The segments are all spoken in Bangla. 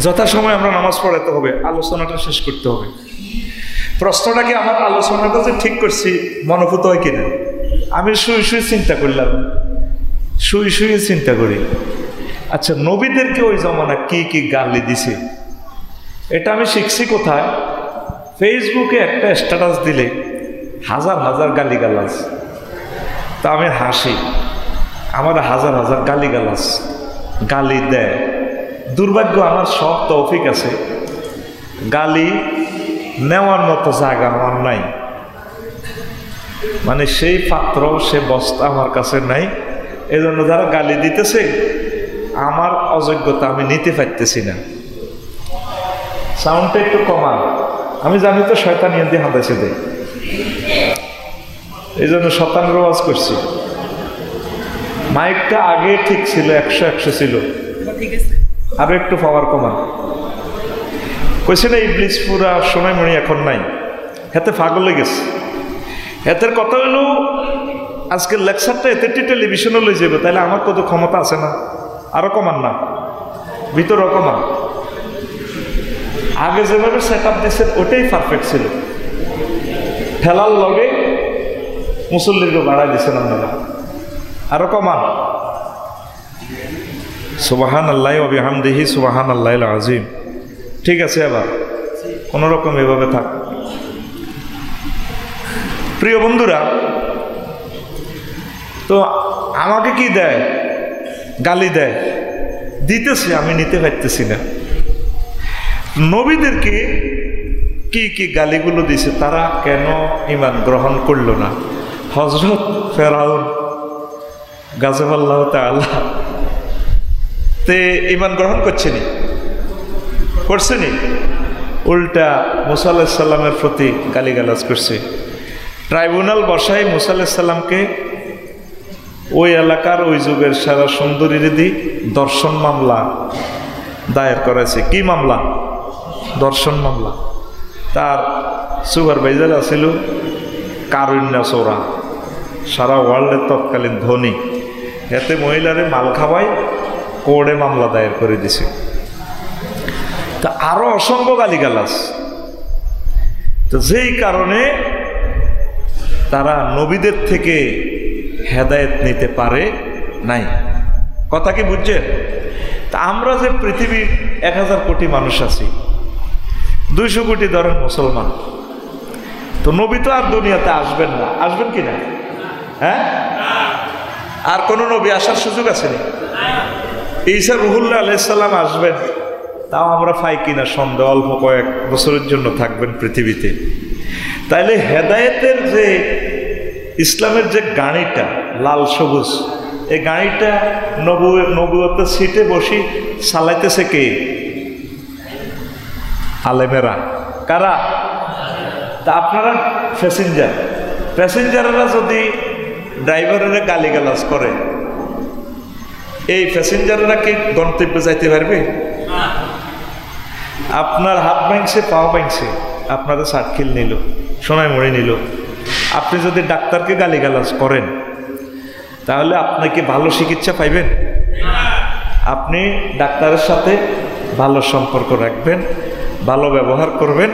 যথাসময়ে আমরা নামাজ পড়াতে হবে, আলোচনাটা শেষ করতে হবে। প্রশ্নটা কি আমার আলোচনাটা যে ঠিক করছি মনোভূত হয় কিনা? আমি শুয়ে শুয়ে চিন্তা করলাম, শুয়ে চিন্তা করি, আচ্ছা নবীদেরকে ওই জমানা কি কি গালি দিছে, এটা আমি শিখছি কোথায়? ফেসবুকে একটা স্ট্যাটাস দিলে হাজার হাজার গালিগালাজ। তা আমি হাসি, আমার হাজার হাজার গালিগালাজ গালি দেয়। দুর্ভাগ্য আমার সব তৌফিক আছে, গালি নেওয়ার মতো জায়গা আমার নাই, মানে সেই পাত্র সে বস্তা আমার কাছে নাই। এজন্য যারা গালি দিতেছে আমার অযোগ্যতা আমি নিতে পারতেছি না। সাউন্ডটা একটু কমান, আমি জানি তো শয়তান দিয়ে হাঁদাইছে দেয়, এই জন্য শতানের আওয়াজ করছি। মাইকটা আগে ঠিক ছিল, 100 ছিল, আরো একটু পাওয়ার কমান। কইছে না ইবলিস পুরা সময় মনি এখন নাই, হাতে পাগল হয়ে গেছে। হাতের কথা হলো আজকের লেকচারটা এতে টেলিভিশনে লই যাবে, তাহলে আমার কত ক্ষমতা আছে না? আরো কমান না, ভিতরও কমান। আগে যেভাবে সেট আপ দিচ্ছেন ওটাই পারফেক্ট ছিল, ঠেলার লগে মুসল্লিকে বাড়াই দিচ্ছেন আপনারা, আরো কমান। সুবহানাল্লাহি ওয়া বিহামদিহি সুবহানাল্লাহিল আযীম। ঠিক আছে, আবার কোন রকম এভাবে থাক। প্রিয় বন্ধুরা, তো আমাকে কি দেয়? গালি দেয়, দিতেছে, আমি নিতে পারতেছি না। নবীদেরকে কি কি গালিগুলো দিছে, তারা কেন ঈমান গ্রহণ করলো না? হযরত ফেরাউন গাযযাবাল্লাহু তাআলা তে ঈমান গ্রহণ করছেনি, করছেনি, উল্টা মুসা আলাইহিস সালামের প্রতি গালিগালাজ করছে। ট্রাইব্যুনাল বসাই মুসা আলাইহিস সালামকে ওই এলাকার ওই যুগের সারা সুন্দরীর দি দর্শন মামলা দায়ের করেছে। কি মামলা? দর্শন মামলা। তার সুপারভাইজার আছিল কারুণ্যা চোরা, সারা ওয়ার্ল্ডের তৎকালীন ধনী। এতে মহিলারে মাল খাওয়াই কোর্টে মামলা দায়ের করে দিছে। তা আরো অসংখ্য গালিগালাজ। তো যেই কারণে তারা নবীদের থেকে হেদায়েত নিতে পারে নাই। কথা কি বুঝছেন? তা আমরা যে পৃথিবীর 1000 কোটি মানুষ আছি, 200 কোটি ধরেন মুসলমান, তো নবী তো আর দুনিয়াতে আসবেন না, আসবেন কি না? হ্যাঁ, আর কোন নবী আসার সুযোগ আছে না? ঈসা রুহুল্লাহ আলাইহিস সালাম আসবেন, তাও আমরা পাই কিনা সন্দেহ। অল্প কয়েক বছরের জন্য থাকবেন পৃথিবীতে। তাইলে হেদায়েতের যে ইসলামের যে গাড়িটা লাল সবুজ, এই গাড়িটা নবুয়তের সিটে বসি চালাইতেছে কে? আলেমেরা। কারা? তা আপনারা প্যাসেঞ্জাররা যদি ড্রাইভারেরা গালিগালাজ করে, এই প্যাসেঞ্জাররা কি গন্তব্যে যাইতে পারবে? আপনার হাত ভাঙছে, পাও ভাঙছে, আপনারা সার্কিল নিল, সোনায় মরে নিল। আপনি যদি ডাক্তারকে গালিগালাজ করেন, তাহলে আপনি কি ভালো চিকিৎসা পাইবেন? আপনি ডাক্তারের সাথে ভালো সম্পর্ক রাখবেন, ভালো ব্যবহার করবেন,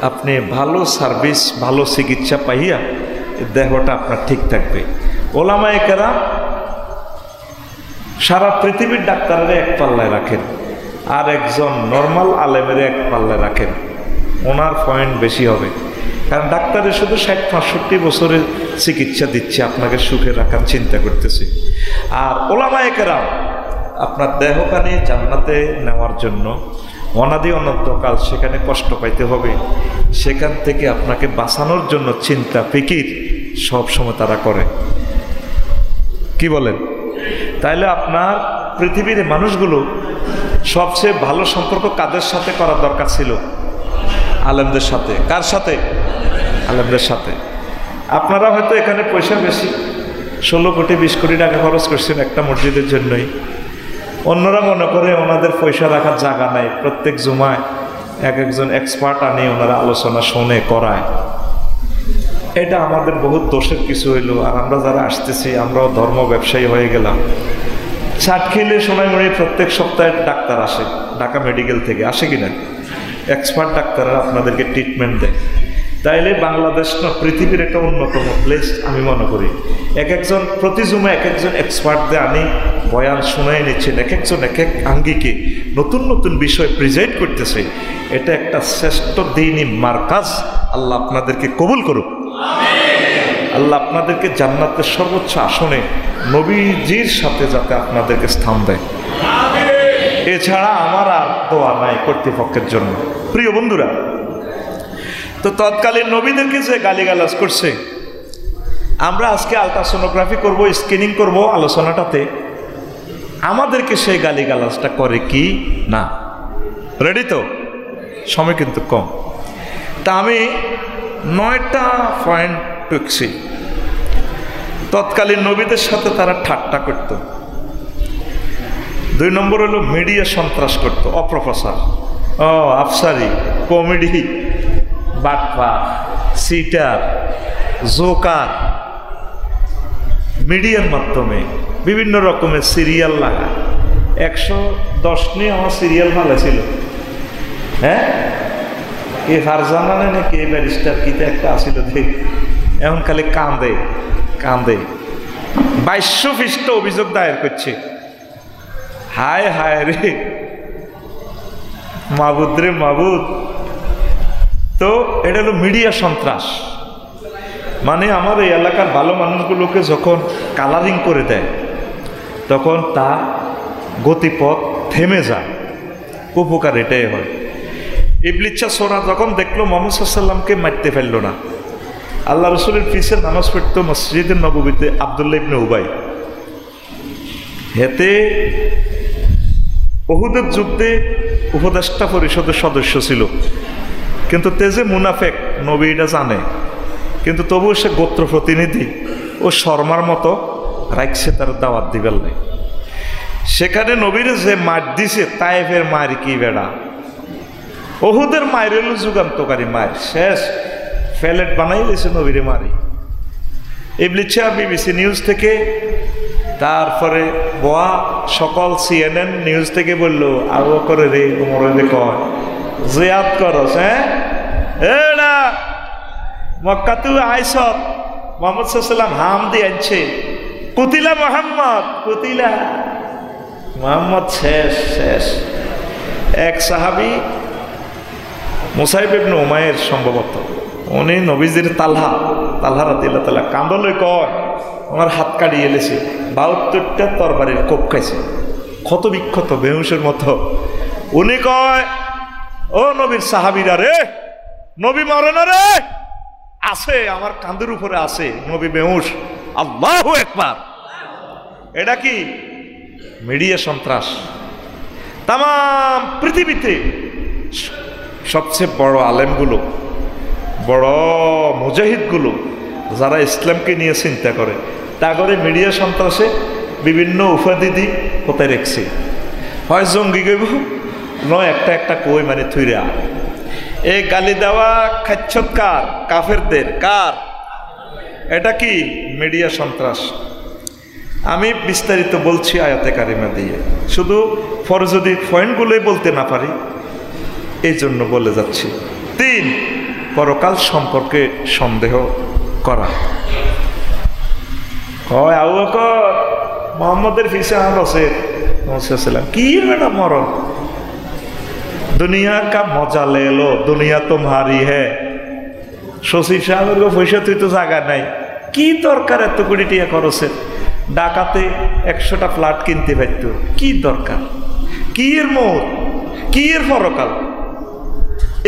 আপনি ভালো সার্ভিস, ভালো চিকিৎসা পাইয়া দেহটা আপনার ঠিক থাকবে। ওলামায়ে কেরাম সারা পৃথিবীর ডাক্তারের এক পাল্লায় রাখেন, আর একজন নর্মাল আলেমের এক পাল্লায় রাখেন, ওনার পয়েন্ট বেশি হবে। কারণ ডাক্তারের শুধু 60-65 বছরের চিকিৎসা দিচ্ছে, আপনাকে সুখে রাখার চিন্তা করতেছে। আর ওলামায়ে কেরাম আপনার দেহখানি জান্নাতে নেওয়ার জন্য অনাদি অনন্তকাল সেখানে কষ্ট পাইতে হবে, সেখান থেকে আপনাকে বাঁচানোর জন্য চিন্তা ফিকির সবসময় তারা করে। কি বলেন? তাইলে আপনার পৃথিবীর মানুষগুলো সবচেয়ে ভালো সম্পর্ক কাদের সাথে করা দরকার ছিল? আলেমদের সাথে। কার সাথে? আলেমদের সাথে। আপনারা হয়তো এখানে পয়সা বেশি, 16 কোটি 20 কোটি টাকা খরচ করছেন একটা মসজিদের জন্যই। অন্যরা মনে করে ওনাদের পয়সা রাখার জায়গা নাই, প্রত্যেক জুমায় একজন এক্সপার্ট আনি ওনারা আলোচনা শোনে, করায়। এটা আমাদের বহুত দোষের কিছু হইল। আর আমরা যারা আসতেছি, আমরাও ধর্ম ব্যবসায়ী হয়ে গেলাম। চাটখিলে সোনাইমুড়ি প্রত্যেক সপ্তাহে ডাক্তার আসে, ঢাকা মেডিকেল থেকে আসে কিনা, এক্সপার্ট ডাক্তাররা আপনাদেরকে ট্রিটমেন্ট দেয়। তাইলে বাংলাদেশ না পৃথিবীর একটা অন্যতম প্লেস আমি মনে করি। এক একজন প্রতি জুমে এক একজন এক্সপার্টদের আনি বয়ান শুনাই নিচ্ছেন, এক একজন এক এক আঙ্গিকে নতুন নতুন বিষয় প্রেজেন্ট করতেছে। এটা একটা শ্রেষ্ঠ দ্বীনি মারকাজ। আল্লাহ আপনাদেরকে কবুল করুক। আল্লাহ আপনাদেরকে জান্নাতের সর্বোচ্চ আসনে নবীজির সাথে যাতে আপনাদেরকে স্থান দেয়, এছাড়া আমার আর দোয়া নাই কর্তৃপক্ষের জন্য। প্রিয় বন্ধুরা, তো তৎকালীন নবীদেরকে যে গালিগালাজ করছে, আমরা আজকে আলট্রাসোনোগ্রাফি করব, স্ক্যানিং করব আলোচনাটাতে, আমাদেরকে সেই গালিগালাজটা করে কি না? রেডি তো? সময় কিন্তু কম। তা আমি 9টা পয়েন্ট টুকছি। তৎকালীন নবীদের সাথে তারা ঠাট্টা করত। 2 নম্বর হলো মিডিয়া সন্ত্রাস করত, অপ্রফেসর, আফসারি, কমেডি, বাটপা, সিটার, জোকার, মিডিয়ার মাধ্যমে বিভিন্ন রকমের সিরিয়াল লাগা। 110 নিয়ে আমার সিরিয়াল ভালো ছিল। হ্যাঁ, কে ফারজানা না কে ব্যারিস্টার কিতে একটা আসিল, দেখ এখন খালি কান্দে কান্দে। 2200 পৃষ্ঠ অভিযোগ দায়ের করছে। হায় হায় রে মাবুদ রে মাবুদ। তো এটা হলো মিডিয়া সন্ত্রাস। মানে আমার এই এলাকার ভালো মানুষগুলোকে যখন কালারিং করে দেয়, তখন তার গতিপথ থেমে যায়। উপকার এটাই হয়। ইবলিচ্ছা সোরা যখন দেখলো মুহাম্মদ সাল্লাল্লাহু আলাইহি ওয়াসাল্লামকে মারতে ফেলল না, আল্লাহ রসুলের পিছে নামাজ পড়তো মসজিদে নববীতে আব্দুল্লাহ ইবনে উবাই। হেতে উহুদের যুদ্ধে উপদেষ্টা পরিষদের সদস্য ছিল, কিন্তু তেজে মুনাফেক, নবী এটা জানে, কিন্তু তবুও সে গোত্র প্রতিনিধি ও শর্মার মতো রাখছে, তার দাওয়াত দিবেন নাই। সেখানে নবীরে যে মার দিছে, তায়েফের মার কি বেড়া, উহুদের মায়ের হলো যুগান্তকারী মায়ের, শেষ ফ্যালেট বানাই দিয়েছে নবীরে মারি। ইবলিচ্ছা বিবিসি নিউজ থেকে, তারপরে বোয়া সকল CNN নিউজ থেকে বললো, আবু করে রে উমরে কয় জিয়াদ করস, হ্যাঁ এরা মক্কা তুই আইস, মুহাম্মদ সাল্লাল্লাহু আলাইহি ওয়াসাল্লাম হাম দিয়ে আনছে, কুতিলা মুহাম্মদ, কুতিলা মুহাম্মদ, শেষ শেষ। এক সাহাবী মুসাইব ইবনে উমাইর সম্ভবত, উনি নবীজির তালহা রাদিয়াল্লাহু তাআলা কান্দলে কয়, আমার হাত কাটিয়ে এলেছে, 72টা তরবারির কোপ খাইছে, ক্ষত বিক্ষত বেহুশের মতো। উনি কয়, ও নবীর সাহাবীরা রে, নবী মরে না রে, আছে আমার কাঁধের উপরে আছে, নবী বেহুশ। আল্লাহু আকবার। এটা কি মিডিয়া সন্ত্রাস? তাম পৃথিবীতে সবচেয়ে বড় আলেমগুলো, বড় মুজাহিদগুলো, যারা ইসলামকে নিয়ে চিন্তা করে, তা করে মিডিয়া সন্ত্রাসে বিভিন্ন উপাধি দিক কোথায় রেখছে। হয় জঙ্গি গইব, নয় একটা একটা কই মানে থুইরা। এই গালি দেওয়া খাচ্ছৎকার কাফেরদের, কার? এটা কি মিডিয়া সন্ত্রাস। আমি বিস্তারিত বলছি আয়াতে কারিমা দিয়ে, শুধু পরে যদি পয়েন্টগুলোই বলতে না পারি এই জন্য বলে যাচ্ছি। 3, পরকাল সম্পর্কে সন্দেহ করা। হয় আবু বকর মুহাম্মদের পিছে আছে কি বেটা মরণ, দুনিয়া কা মজা লে লো, দুনিয়া তোমারি হ্যাঁ। সচিব সাহেবের পয়সা তুই তো জায়গা নাই, কি দরকার এত কোটি টাকা খরচের? ঢাকাতে 100টা ফ্ল্যাট কিনতে পারত, কি দরকার? কি এর মোড়, কি এর পরকাল?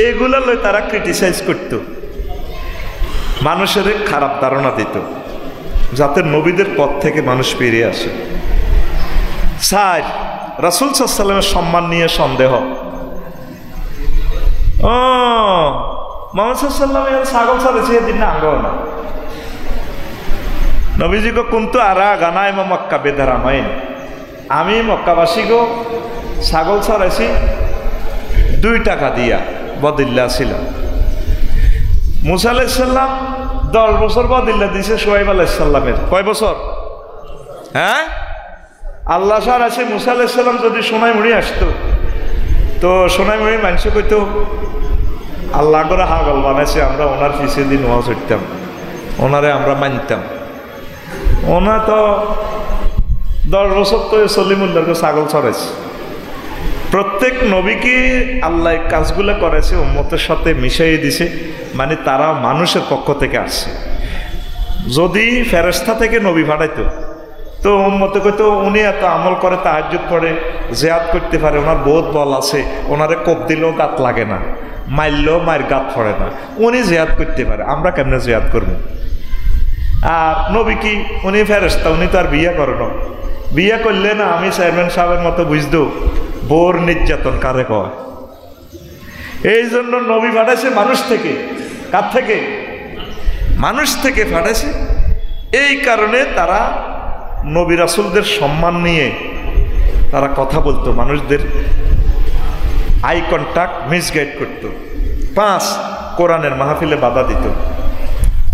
এগুলা লই তারা ক্রিটিসাইজ করত, মানুষের খারাপ ধারণা দিত, যাতে নবীদের পথ থেকে মানুষ বেরিয়ে আসে। 4, রাসূল সাল্লাল্লাহু আলাইহি ওয়াসাল্লামের সম্মান নিয়ে সন্দেহ। মুহাম্মদ সাল্লাল্লাহু আলাইহি ওয়াসাল্লাম ছাগল ছাড়েছে এদিন না আঙ্গ না। নবীজি গো কুনতু আরা গানায় মক্কা বেদারামাইন, আমি মক্কাবাসী গো ছাগল ছাড়াইছি 2 টাকা দিয়া, বদিল্লা ছিল। মুসা আলাইহিস সালাম 10 বছর বদিল্লা দিছে সোহাইব আলাইহিস সালামের। কয় বছর? হ্যাঁ, আল্লাহ সার আছে মুসা আলাইহিস সালাম যদি সোনাইমুড়ি আসতো, তো সোনাইমুড়ি মানুষ কইতো আল্লাহ করে হাগল বানাইছে, আমরা ওনার পিছিয়ে দিন ওয়াজ হইতাম, ওনারে আমরা মানতাম। ওনা তো 10 বছর তো সলিমুল্লাহকে ছাগল ছড়াইছে। প্রত্যেক নবীকে আল্লাহ কাজগুলো করেছে উম্মতের সাথে মিশিয়ে দিছে, মানে তারা মানুষের পক্ষ থেকে আসছে। যদি ফেরেশতা থেকে নবী পাঠাইতো তো উম্মতে কইতো উনি এত আমল করে, তাহাজ্জুদ পড়ে, জিয়াদ করতে পারে, ওনার বহুত বল আছে, ওনারে কোপ দিলেও গাত লাগে না, মারলেও মায়ের গাত পড়ে না, উনি জিয়াদ করতে পারে, আমরা কেমনে জিয়াদ করবো? আর নবী কি উনি ফেরেশতা, উনি তো আর বিয়ে করে না। বিয়ে করলে না আমি চেয়ারম্যান সাহেবের মতো বুঝতো বোর নির্যাতন কারে কয়। এই জন্য নবী পাঠাইছে মানুষ থেকে। কার থেকে? মানুষ থেকে পাঠাইছে। এই কারণে তারা নবী রাসূলদের সম্মান নিয়ে তারা কথা বলতো, মানুষদের আই কন্ট্যাক্ট মিসগাইড করত। 5 কোরআনের মাহফিলে বাধা দিত।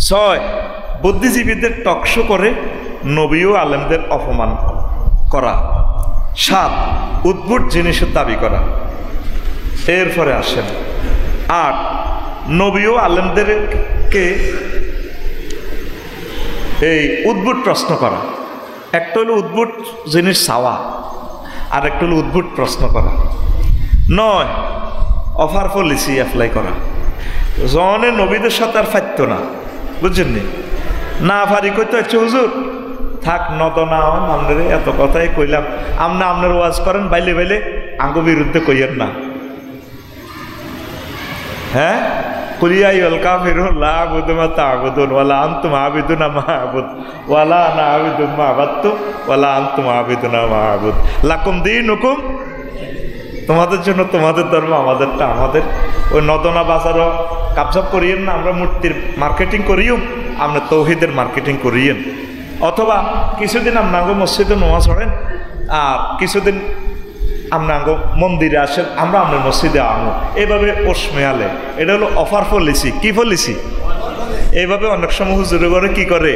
6 বুদ্ধিজীবীদের টকশো করে নবী ও আলেমদের অপমান করা। 7 উদ্ভট জিনিসের দাবি করা। এরপরে আসেন 8 নবী ও আলেমদেরকে এই উদ্ভট প্রশ্ন করা। একটা হলো উদ্ভট জিনিস চাওয়া, আর একটা হলো উদ্ভট প্রশ্ন করা। 9 অফার পলিসি অ্যাপ্লাই করা। জনে নবীদের সাথে আর ফাইত না, বুঝছেন নি? না ফারি কইতো আচ্ছা হুজুর থাক নদনাও আমনের এত কথাই কইলাম, আমনা আপনার ওয়াজ করেন, বাইলে বাইলে আঙ্গো বিরুদ্ধে কইয়েন না। হ্যাঁ, কুলিয়াই ওয়াল কাফিরুন লা আবুদু মা তা'বুদুন ওয়ালা আনতুম আবিদুনা মা আবুদ ওয়ালা আনা আবিদু মা আবাদতু ওয়ালা আনতুম আবিদুনা মা আবুদ লাকুম দীনুকুম, তোমাদের জন্য তোমাদের ধর্ম, আমাদেরটা আমাদের। ওই নদনা বাজারও কাবজাব করিয়েন না, আমরা মূর্তির মার্কেটিং করিও, আমরা তৌহিদের মার্কেটিং করিয়েন। অথবা কিছুদিন আপনাকে মসজিদে নোয়া ছড়েন, আর কিছুদিন আপনাকে মন্দিরে আসেন, আমরা আপনার মসজিদে আনো, এইভাবে ওসমেয়ালে। এটা হলো অফার পলিসি। কি পলিসি? এইভাবে অনেক সময় হুজুরে করে কি করে,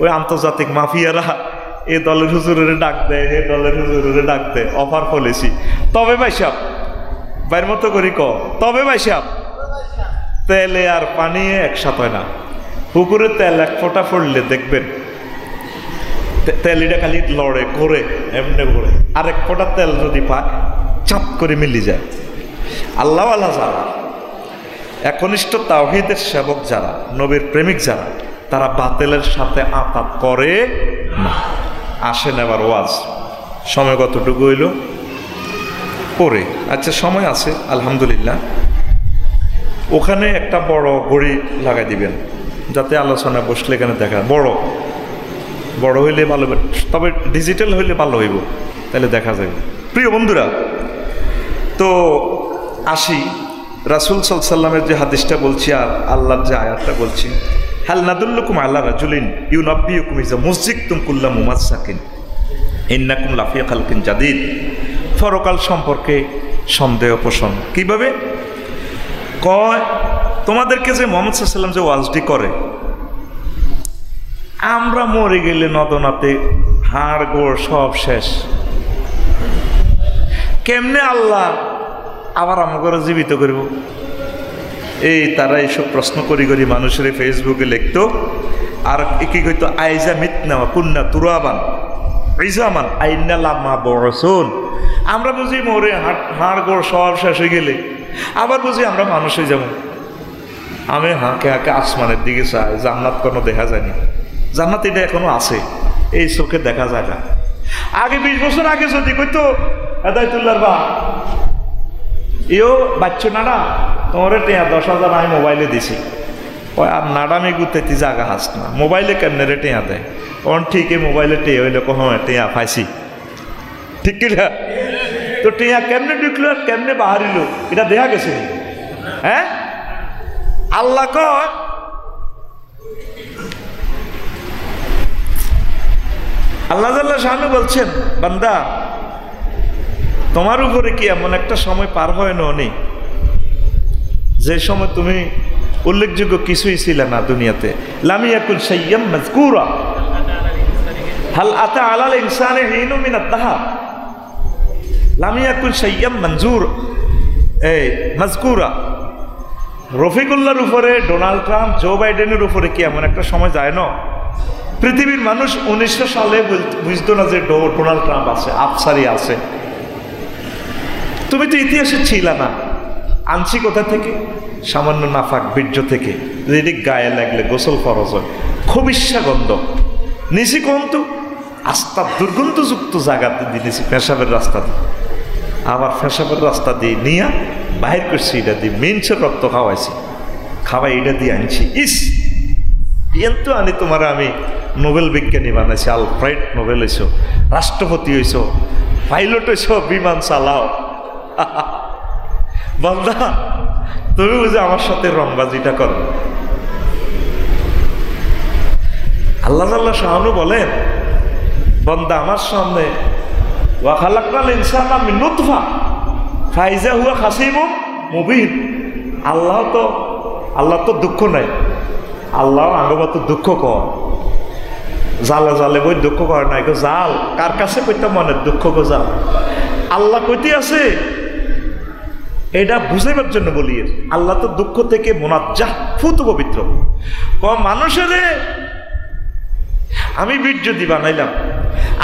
ওই আন্তর্জাতিক মাফিয়ারা এ দলের হুজুরের ডাক দেয়, এ দলের হুজুরের ডাক দেয়, অফার পলিসি। তবে ভাই সাহেব বাইর মতো করি ক, তবে ভাই সাহেব তেলে আর পানি একসাথে হয় না। পুকুরে তেল 1 ফোঁটা পড়লে দেখবেন তেলিটা খালি লড়ে ঘোরে, এমনি ঘোরে। আর 1 ফোঁটা তেল যদি পায় চাপ করে মিলি যায়। আল্লাহ আল্লাহ যারা একনিষ্ঠ তাওহীদের সেবক, যারা নবীর প্রেমিক, যারা তারা বাতিলের সাথে আতাত করে না। আসেন এবার ওয়াজ। সময় কতটুকু হইল পরে? আচ্ছা সময় আছে আলহামদুলিল্লাহ। ওখানে একটা বড় ঘড়ি লাগাই দিবেন, যাতে আলোচনা বসলে এখানে দেখা বড় বড় হইলে ভালো, তবে ডিজিটাল হইলে ভালো হইব, তাহলে দেখা যাবে। প্রিয় বন্ধুরা, তো আসি রাসূল সাল্লাল্লাহু আলাইহি ওয়াসাল্লামের যে হাদিসটা বলছি আর আল্লাহর যে আয়াতটা বলছি, হাল নাদুল্লুকুম আলা রাজুলিন ইউনাব্বিউকুম ইযা মুযিকতুম কুল্লা মুমাসসাকিন ইন্নাকুম লাফি খালকিন জাদীদ। পরকাল সম্পর্কে সন্দেহ পোষণ কিভাবে কয়? তোমাদেরকে যে মুহাম্মদ সাল্লাল্লাহু আলাইহি ওয়াসাল্লাম যে ওয়াজটি করে, আমরা মরে গেলে নদনাতে হাড় গোড় সব শেষ, কেমনে আল্লাহ আবার আমাকে জীবিত করব? এই তারা এইসব প্রশ্ন করি করি মানুষের ফেসবুকে লিখতো, আর কি কইতো আইজা মিতনা কুন্না তুরাবান ইজামান আইন্না লামা বরসুন। আমরা বুঝি মরে হাড় গোড় সব শেষ হয়ে গেলে আবার বুঝি আমরা মানুষ হয়ে যাব। আমি হাঁকে হাঁকে আসমানের দিকে চাই, জান্নাত কোনো দেখা যায়নি। জান্নাত এটা এখনো আছে, এই চোখে দেখা যায় না। আগে 20 বছর আগে যদি কইতো হেদায়েতুল্লাহর বা এও বাচ্চা নাড়া তোমার 10,000 আমি মোবাইলে দিছি, ওই আর নাড়ামি গুতেতি জায়গা হাস না, মোবাইলে কেমনে রে টেয়া দেয়? কারণ ঠিকই মোবাইলে টেয়া হইলে কখন টেয়া পাইছি, ঠিক কিনা? তো টেয়া কেমনে ঢুকলো আর কেমনে বাহারিল এটা দেখা গেছে। হ্যাঁ, আল্লাহ কয় আল্লাহ জাল্লা শানু বলছেন, বান্দা তোমার উপরে কি এমন একটা সময় পার হয় নি যে সময় তুমি উল্লেখযোগ্য কিছুই ছিল না দুনিয়াতে? লাম ইয়াকুন শাইয়্যাম মাযকুরা হাল আতা আলাল ইনসানি হিনু মিনাদ দাহর লাম ইয়াকুন শাইয়াম মনজুর মাজকুরা। রফিকুল্লাহর উপরে ডোনাল্ড ট্রাম্প, জো বাইডেনের উপরে কি এমন একটা সময় যায় না? পৃথিবীর মানুষ 1900 সালে বুঝতো না যে ডোনাল্ড ট্রাম্প আছে, আফসারি আছে। তুমি তো ইতিহাসে ছিল না। আনছি কোথা থেকে? সামান্য নাফাক বীর্য থেকে, যেটি গায়ে লাগলে গোসল ফরজ হয়, খবিষ্যা গন্ধ নিশি কন্তু আস্থা দুর্গন্ধযুক্ত জায়গাতে দিয়ে নিছি, পেশাবের রাস্তা দিয়ে। আবার পেশাবের রাস্তা দিয়ে নিয়ে বাহির করছি, এটা দিয়ে মিনছের রক্ত খাওয়াইছি, খাওয়াই এটা দিয়ে আনছি। ইস তো আনি তোমার আমি নোবেল বিজ্ঞানী বানাইছি, আলফ্রেড নোবেল হইছ, রাষ্ট্রপতি হইছ, পাইলট হইছ, বিমান চালাও। বান্দা তুমি বুঝে আমার সাথে রংবাজিটা করো। আল্লাহ আল্লাহ শাহানু বলেন, বান্দা আমার সামনে ওয়া খালাকনাল ইনসানা মিন নুতফা ফাইজা হুয়া খাসিমুম মুবিন। আল্লাহ তো দুঃখ নাই, আল্লাহ আঙ্গবা তো দুঃখ কর, জালে জালে বই দুঃখ করে নাই গো জাল। কার কাছে কইতে মনে দুঃখ গো জাল? আল্লাহ কইতে আছে, এটা বুঝাইবার জন্য বলি। আল্লাহ তো দুঃখ থেকে মুনাজ্জাহ, ফুত পবিত্র। মানুষের আমি বীর্য দি বানাইলাম,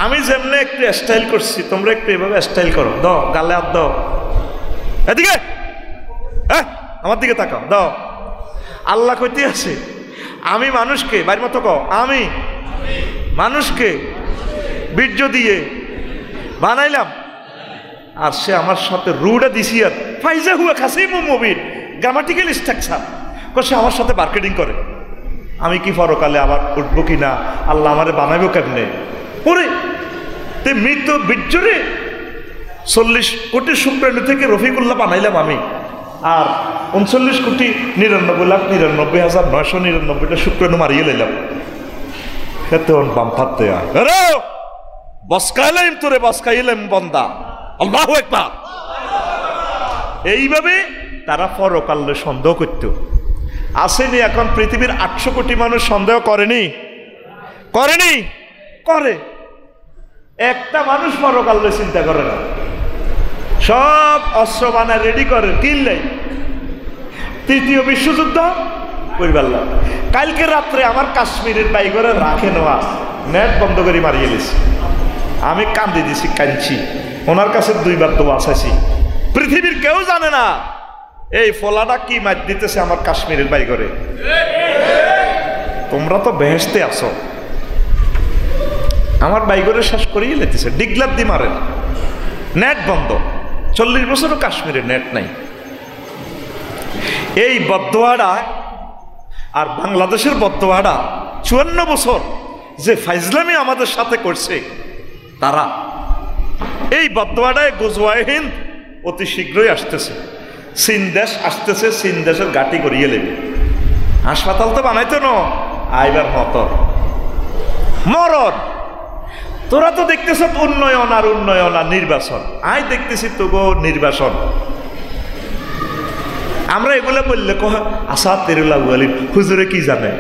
আমি যেমনে একটু স্টাইল করছি, তোমরা একটু এভাবে স্টাইল করো, দাও গালে হাত দাও, এদিকে আমার দিকে তাকাও, দাও। আল্লাহ কইতে আছে আমি মানুষকে, বাড়ির মতো কও, আমি মানুষকে বীর্য দিয়ে বানাইলাম, আর সে আমার সাথে রুটা দিছি। আর ফাইজা হুয়া খাসিমুম মুবিন, গ্রামাটিক্যাল স্ট্রাকচার, সে আমার সাথে মার্কেটিং করে। আমি কি পরকালে আবার উঠবো কি না, আল্লাহ আমারে বানাইবো কেমনে? ওরে তে মৃত বীর্যরে 40 কোটি শুক্রাণু থেকে রফিকুল্লাহ বানাইলাম আমি, আর 39,99,99,999টা শুক্রাণু মারিয়ে লাইলাম। কেতন বাম থাকতে বসকাইলাম তোরে, বসকাইলাম বন্দা, আল্লাহু আকবার। এইভাবে তারা পরকালে সন্দেহ করত। আসেনি এখন পৃথিবীর 800 কোটি মানুষ সন্দেহ করেনি? করে। একটা মানুষ পরকালে চিন্তা করে না, সব অস্ত্র বানায় রেডি করে, কিনলেই। তৃতীয় বিশ্বযুদ্ধ পরিবার। কালকে রাত্রে আমার কাশ্মীরের বাইগরে রাখে নেওয়া নেট বন্ধ করে মারিয়ে দিয়েছি। আমি কান্দি দিছি, কাঁদছি, ওনার কাছে 2 বার দোয়া চাইছি। পৃথিবীর কেউ জানে না এই ফলাটা কি মার দিতেছে আমার কাশ্মীরের বাইগরে। তোমরা তো বেহেশতে আছো, আমার বাইগরে শেষ করিয়ে লেতেছে, ডিগলার দি মারে, নেট বন্ধ। 40 বছরও কাশ্মীরে নেট নাই। এই বদদোয়াটা আর বাংলাদেশের বদদোয়াটা 54 বছর যে ফাইজলামি আমাদের সাথে করছে, তারা এই বদদোয়াটায় গজওয়ায়ে হিন্দ অতি শীঘ্রই আসতেছে। চীন দেশ আসতেছে, চীন দেশের গাটি করিয়ে নেবে। হাসপাতাল তো বানাইতো না, আইবার মতর মরণ। তোরা তো দেখতেছ উন্নয়ন আর উন্নয়ন আর নির্বাচন, আই দেখতেছি তো গো নির্বাচন। আমরা এগুলো বললে আসাতিরুল্লাহ আলী হুজুরে কি জানে?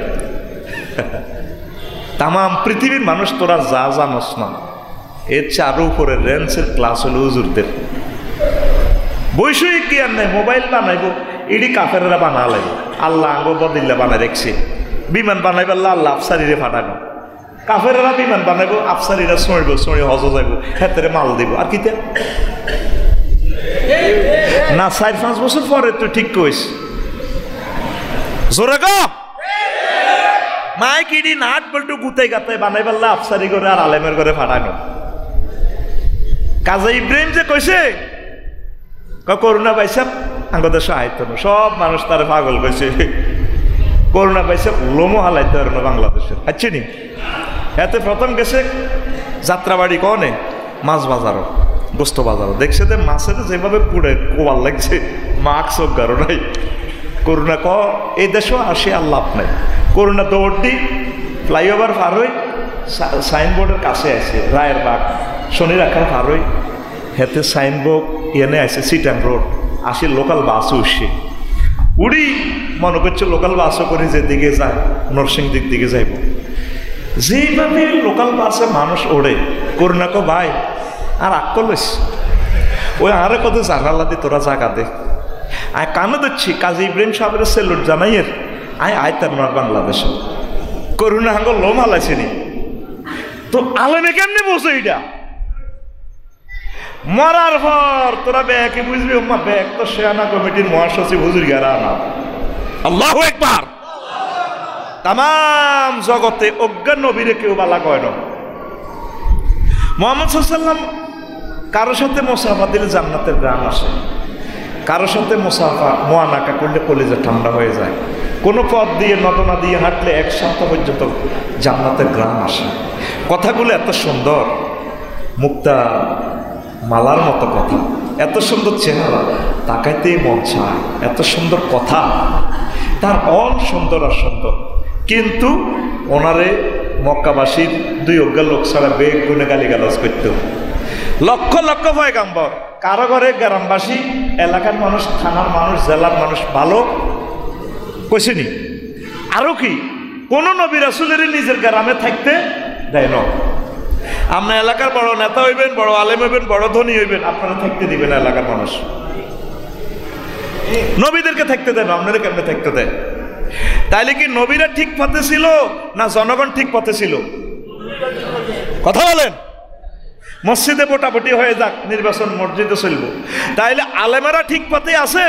তাম পৃথিবীর মানুষ তোরা যা জানস না, এর চেয়ে আরো উপরে রেঞ্জের ক্লাস হলো হুজুরদের। বৈষয়িক জ্ঞান নেই, মোবাইল বানাইব এটি কাফেরেরা বানা লাগবে, আল্লাহ আঙ্গ বদিল্লা বানাই দেখছে। বিমান বানাইব আল্লাহ আফসারিরে ফাটানো, কাফেরেরা বিমান বানাইব, আফসারিরা ছড়িব, ছড়ি হজ যাইব, ক্ষেত্রে মাল দিব। আর কি না 4-5 বছর পরে তুই ঠিক কইস জোরে গো মাই কিডি নাট বল্টু গুতাই গাতাই বানাই পারলা আফসারি করে আর আলেমের করে ফাটানো। কাজী ইব্রাহিম যে কইছে করোনা পাইসাব আঙ্গদের সাহিত্য সব মানুষ তার পাগল কইছে, করোনা পাইসাব লোমো হালাইতে পারে না বাংলাদেশের। আচ্ছা নি এতে প্রথম গেছে যাত্রাবাড়ি কনে মাছ বাজারও গোস্ত বাজারও, দেখছে যে মাছের যেভাবে পুড়ে কোয়াল লাগছে, মাস্ক চোখ গারো নাই। করোনা ক এই দেশও আসে আর লাভ নাই। করোনা দৌড় দি ফ্লাইওভার পার হই সাইনবোর্ডের কাছে আছে রায়ের বাগ শনি রাখার পার হই, হেতে সাইনবোর্ড এনে আছে সিটাং রোড, আসি লোকাল বাসও উঠছে। উড়ি মনে করছে লোকাল বাসও করে যেদিকে যায় নরসিং দিক দিকে যাইব। যেইভাবে লোকাল বাসে মানুষ ওড়ে করুণাকো ভাই আর আকলিস ওই আরে কত জানালা দি তোরা জাগা দে আয় কানে দিচ্ছি কাজী ইব্রাহিম সাহেবের সেলুট জানাইয়ের আয় আয় তার বাংলাদেশে করুণা হাঙ্গ লোম হালাইছিনি তো আলেমে কেমনি বসে এইটা মরার পর তোরা ব্যাকে বুঝবি ওমা ব্যাগ তো শেয়ানা কমিটির মহাসচিব হুজুর গেরা না আল্লাহু আকবার তাম জগতে অজ্ঞান নবীরে কেউ বালা কয় না মুহাম্মদ সাল্লাল্লাহু আলাইহি ওয়াসাল্লাম কারোর সাথে মুসাফা দিলে জান্নাতের গ্রাম আসে কারোর সাথে মুসাফা মুআনাকা করলে কলিজা ঠান্ডা হয়ে যায় কোনো পথ দিয়ে নদনা দিয়ে হাঁটলে এক সপ্তাহ পর্যন্ত জান্নাতের গ্রাম আসে কথাগুলো এত সুন্দর মুক্তা মালার মতো কথা এত সুন্দর চেহারা তাকাইতেই মন চায় এত সুন্দর কথা তার অল সুন্দর আর সুন্দর কিন্তু ওনারে মক্কাবাসীর দুই অজ্ঞা লোক ছাড়া বেগ গুনে গালিগালাজ করত লক্ষ লক্ষ পয়গাম্বর কারো ঘরে গ্রামবাসী এলাকার মানুষ থানার মানুষ জেলার মানুষ ভালো কইছেনি আরো কি কোন নবী রাসূলের নিজের গ্রামে থাকতে দেয় না আপনার এলাকার বড় নেতা হইবেন বড় আলেম হইবেন বড় ধনী হইবেন আপনারা থাকতে দিবেন এলাকার মানুষ নবীদেরকে থাকতে দেয় না আপনারা কেমনে থাকতে দেয় তাইলে কি নবীরা ঠিক পথে ছিল না জনগণ ঠিক পথে ছিল কথা বলেন মসজিদে মোটামুটি হয়ে যাক নির্বাচন মসজিদে চলবো তাইলে আলেমেরা ঠিক পথে আছে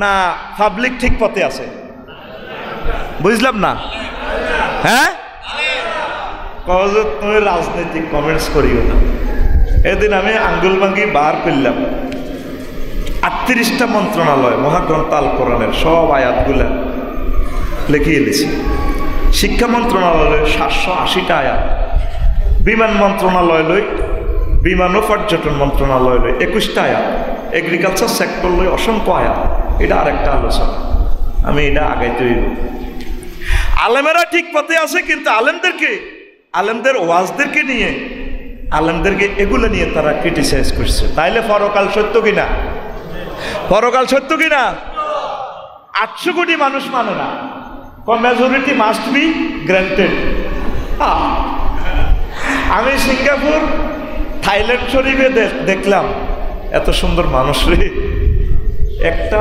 না পাবলিক ঠিক পথে আছে বুঝলাম না হ্যাঁ তুমি রাজনৈতিক কমেন্টস করিও না এদিন আমি আঙ্গুল ভাঙ্গি বার করলাম 38টা মন্ত্রণালয় মহাগ্রন্থ আল কোরআনের সব আয়াতগুলা লিখিয়ে দিয়েছি শিক্ষা মন্ত্রণালয়ের 780টা আয়াত বিমান মন্ত্রণালয় লই বিমান ও পর্যটন মন্ত্রণালয় লই 21টা আয়াত এগ্রিকালচার সেক্টর লই অসংখ্য আয়াত এটা আরেকটা আলোচনা আমি এটা আগাইতে হইব আলেমেরা ঠিক পথে আছে কিন্তু আলেমদের ওয়াজদেরকে নিয়ে আলেমদেরকে এগুলো নিয়ে তারা ক্রিটিসাইজ করছে তাইলে পরকাল সত্য কিনা পরকাল সত্য কিনা 800 কোটি মানুষ মানে না মেজরিটি মাস্ট বি গ্রান্টেড আমি সিঙ্গাপুর থাইল্যান্ড শরীফে দেখলাম এত সুন্দর মানুষ রে একটা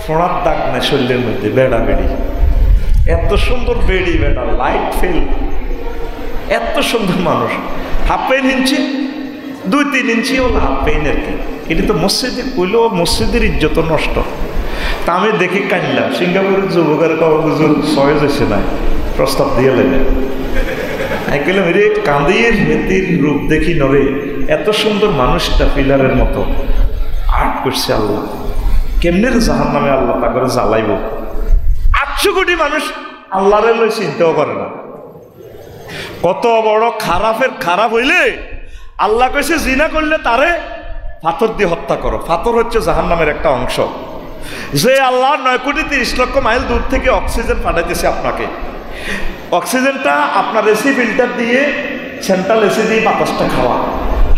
ফোড়ার দাগ নেই শরীরের মধ্যে বেড়া বেড়ি এত সুন্দর বেড়ি বেড়া লাইট ফেল এত সুন্দর মানুষ হাফ পেন ইঞ্চি 2-3 ইঞ্চি হলো হাফ পেন আর কি এটা তো মসজিদে কইলেও মসজিদের ইজ্জত নষ্ট তা আমি দেখি কানলাম সিঙ্গাপুরের যুবকের হুজুর সহজ হয়েছে না প্রস্তাব দিয়ে লেগে গেলাম রে কাঁদির হেতির রূপ দেখি নরে এত সুন্দর মানুষটা পিলারের মতো আর্ট করছে আল্লাহ কেমনে জাহান নামে আল্লাহ তা করে জ্বালাইব 800 কোটি মানুষ আল্লাহরে লই চিন্তাও করে না কত বড় খারাপের খারাপ হইলে আল্লাহ কইছে জিনা করলে তারে পাথর দিয়ে হত্যা করো পাথর হচ্ছে জাহান্নামের একটা অংশ যে আল্লাহ 9 কোটি 30 লক্ষ মাইল দূর থেকে অক্সিজেন পাঠাইতেছে আপনাকে অক্সিজেনটা আপনার এসি ফিল্টার দিয়ে সেন্ট্রাল এসি দিয়ে বাতাসটা খাওয়া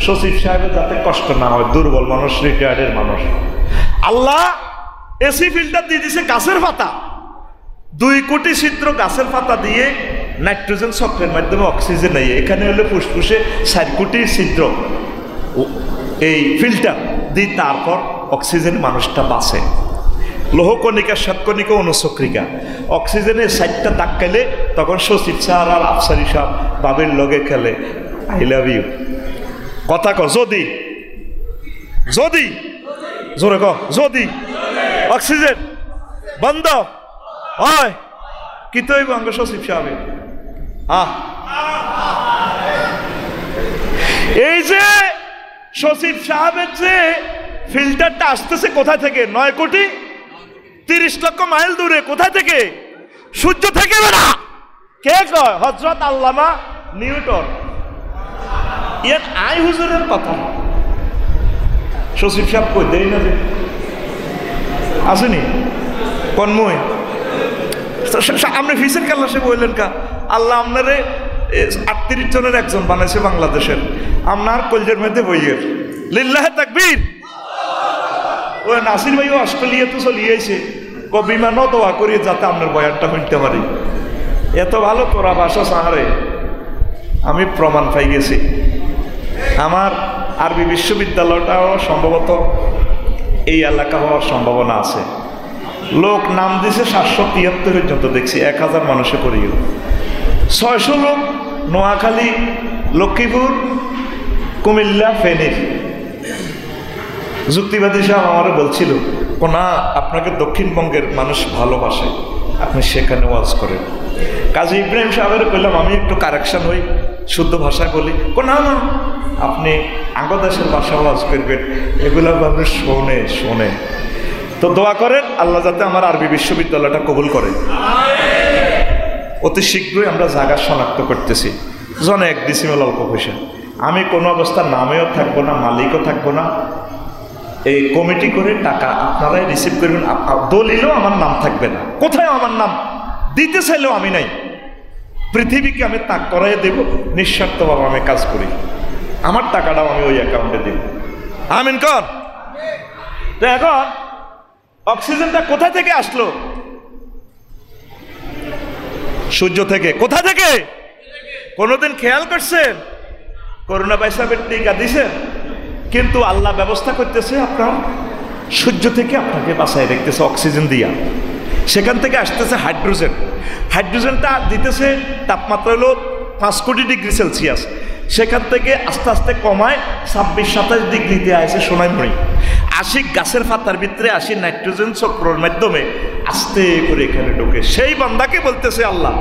সচিব সাহেবের যাতে কষ্ট না হয় দুর্বল মানুষ রিটায়ার্ডের মানুষ আল্লাহ এসি ফিল্টার দিয়ে দিছে গাছের পাতা 2 কোটি ছিদ্র গাছের পাতা দিয়ে নাইট্রোজেন চক্রের মাধ্যমে অক্সিজেন নেই এখানে হলে ফুসফুসে 4 কোটি ছিদ্র এই ফিল্টার দিয়ে তারপর অক্সিজেন মানুষটা বাঁচে লৌহকণিকা শ্বেতকণিকা অনুচক্রিকা অক্সিজেনের 60টা দাগ খেলে তখন সচিব স্যার আর আফসারি সাহেব বাবের লগে খেলে আই লাভ ইউ কথা ক যদি জোরে ক যদি অক্সিজেন বন্ধ হয় কি তো অঙ্গ সচিব সাহেব এই যে সচিব সাহেবের যে ফিল্টারটা আসতেছে কোথা থেকে 9 কোটি 30 লক্ষ মাইল দূরে কোথায় থেকে সূর্য থেকে বেড়া কে কয় হযরত আল্লামা নিউটন ইয়ান আই হুজুরের কথা সচিব সাহেব কই দেই না যে আসেনি কনময় আপনি ফিসের কাল্লা সে বললেন কা আল্লাহ আপনারে 38 জনের একজন বানাইছে বাংলাদেশের আপনার কলজের মধ্যে বইয়ের লিল্লাহে তাকবীর ওই নাসির ভাইও অস্ট্রেলিয়া তো চলিয়েছে বিমানও দোয়া করি যাতে আপনার বয়ানটা শুনতে পারি এত ভালো তোরা বাসা সাহারে আমি প্রমাণ পাই গেছি। আমার আরবি বিশ্ববিদ্যালয়টাও সম্ভবত এই এলাকা হওয়ার সম্ভাবনা আছে। লোক নাম দিছে 773 পর্যন্ত দেখছি, 1000 মানুষে পড়িও। 600 লোক নোয়াখালী, লক্ষ্মীপুর, কুমিল্লা, ফেনীর। যুক্তিবাদী সাহেব আমারও বলছিল, না আপনাকে দক্ষিণবঙ্গের মানুষ ভালোবাসে, আপনি সেখানে ওয়াজ করেন। কাজী ইব্রাহিম সাহেবের কইলাম আমি একটু কারেকশন হই, শুদ্ধ ভাষা বলি। না না, আপনি আঙ্গদেশের ভাষা ওয়াজ করবেন, এগুলো মানুষ শোনে। তো দোয়া করেন আল্লাহ যাতে আমার আরবি বিশ্ববিদ্যালয়টা কবুল করে। অতি শীঘ্রই আমরা জায়গা শনাক্ত করতেছি। জনে 1 ডিসিমেল অল্প পয়সা। আমি কোনো অবস্থার নামেও থাকবো না, মালিকও থাকবো না। এই কমিটি করে টাকা আপনারাই রিসিভ করবেন। দলিলেও আমার নাম থাকবে না, কোথায় আমার নাম দিতে চাইলেও আমি নাই। পৃথিবীকে আমি তাক করাই দেব, নিঃস্বার্থভাবে আমি কাজ করি। আমার টাকাটাও আমি ওই অ্যাকাউন্টে দেব। আমিন কর। তো এখন অক্সিজেনটা কোথা থেকে আসলো? সূর্য থেকে। কোথা থেকে? কোনোদিন খেয়াল করছেন? করোনা ভাইরাসের টিকা দিছেন, কিন্তু আল্লাহ ব্যবস্থা করতেছে আপনার সূর্য থেকে আপনাকে বাঁচায় রেখতেছে অক্সিজেন দিয়া। সেখান থেকে আসতেছে হাইড্রোজেন। হাইড্রোজেনটা দিতেছে তাপমাত্রা হলো 5 কোটি ডিগ্রি সেলসিয়াস। সেখান থেকে আস্তে আস্তে কমায় 26-27 ডিগ্রিতে আসে সোনাইমুড়ি। 80 গাছের পাতার ভিতরে 80 নাইট্রোজেন চক্রের মাধ্যমে আস্তে করে এখানে ঢোকে। সেই বান্দাকে বলতেছে আল্লাহ,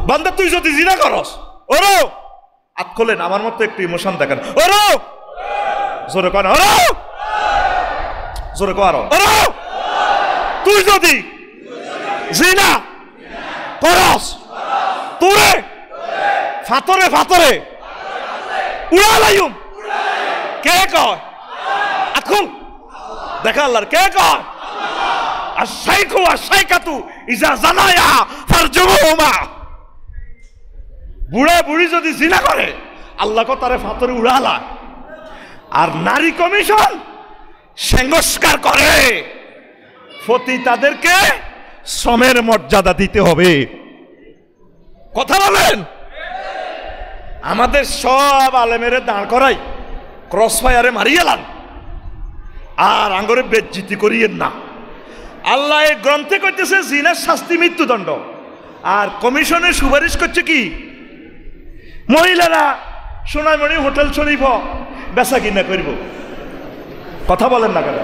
বান্দা তুই যদি জিনা করস, ওরো হাত খোলেন, আমার মতো একটু ইমোশন দেখান, ওরো জোরে কর, ওরো জোরে কর, ওরো তুই যদি জিনা করস, তোরে ফাতরে উড়ালাইম। কে কয়? এখন দেখা আল্লাহর কে কয়? আশাইকু আশাইকাতু ইজা জানায়া ফারজুহুমা। বুড়া বুড়ি যদি জিনা করে, আল্লাহ কো তারে ফাতরে উড়ালা। আর নারী কমিশন সংস্কার করে, প্রতি তাদেরকে শ্রমের মর্যাদা দিতে হবে। কথা বলেন। আমাদের সব আলেমেরে দাঁড় করাই, ক্রস ফায়ারে মারিয়ে লান, আর আঙ্গরে বেজ্জিতি করিয়েন না। আল্লাহ এই গ্রন্থে করতেছে জিনার শাস্তি মৃত্যুদণ্ড, আর কমিশনে সুপারিশ করছে কি মহিলারা সোনাইমণি হোটেল শরীফ বেচা কিনা করব। কথা বলেন না কেন?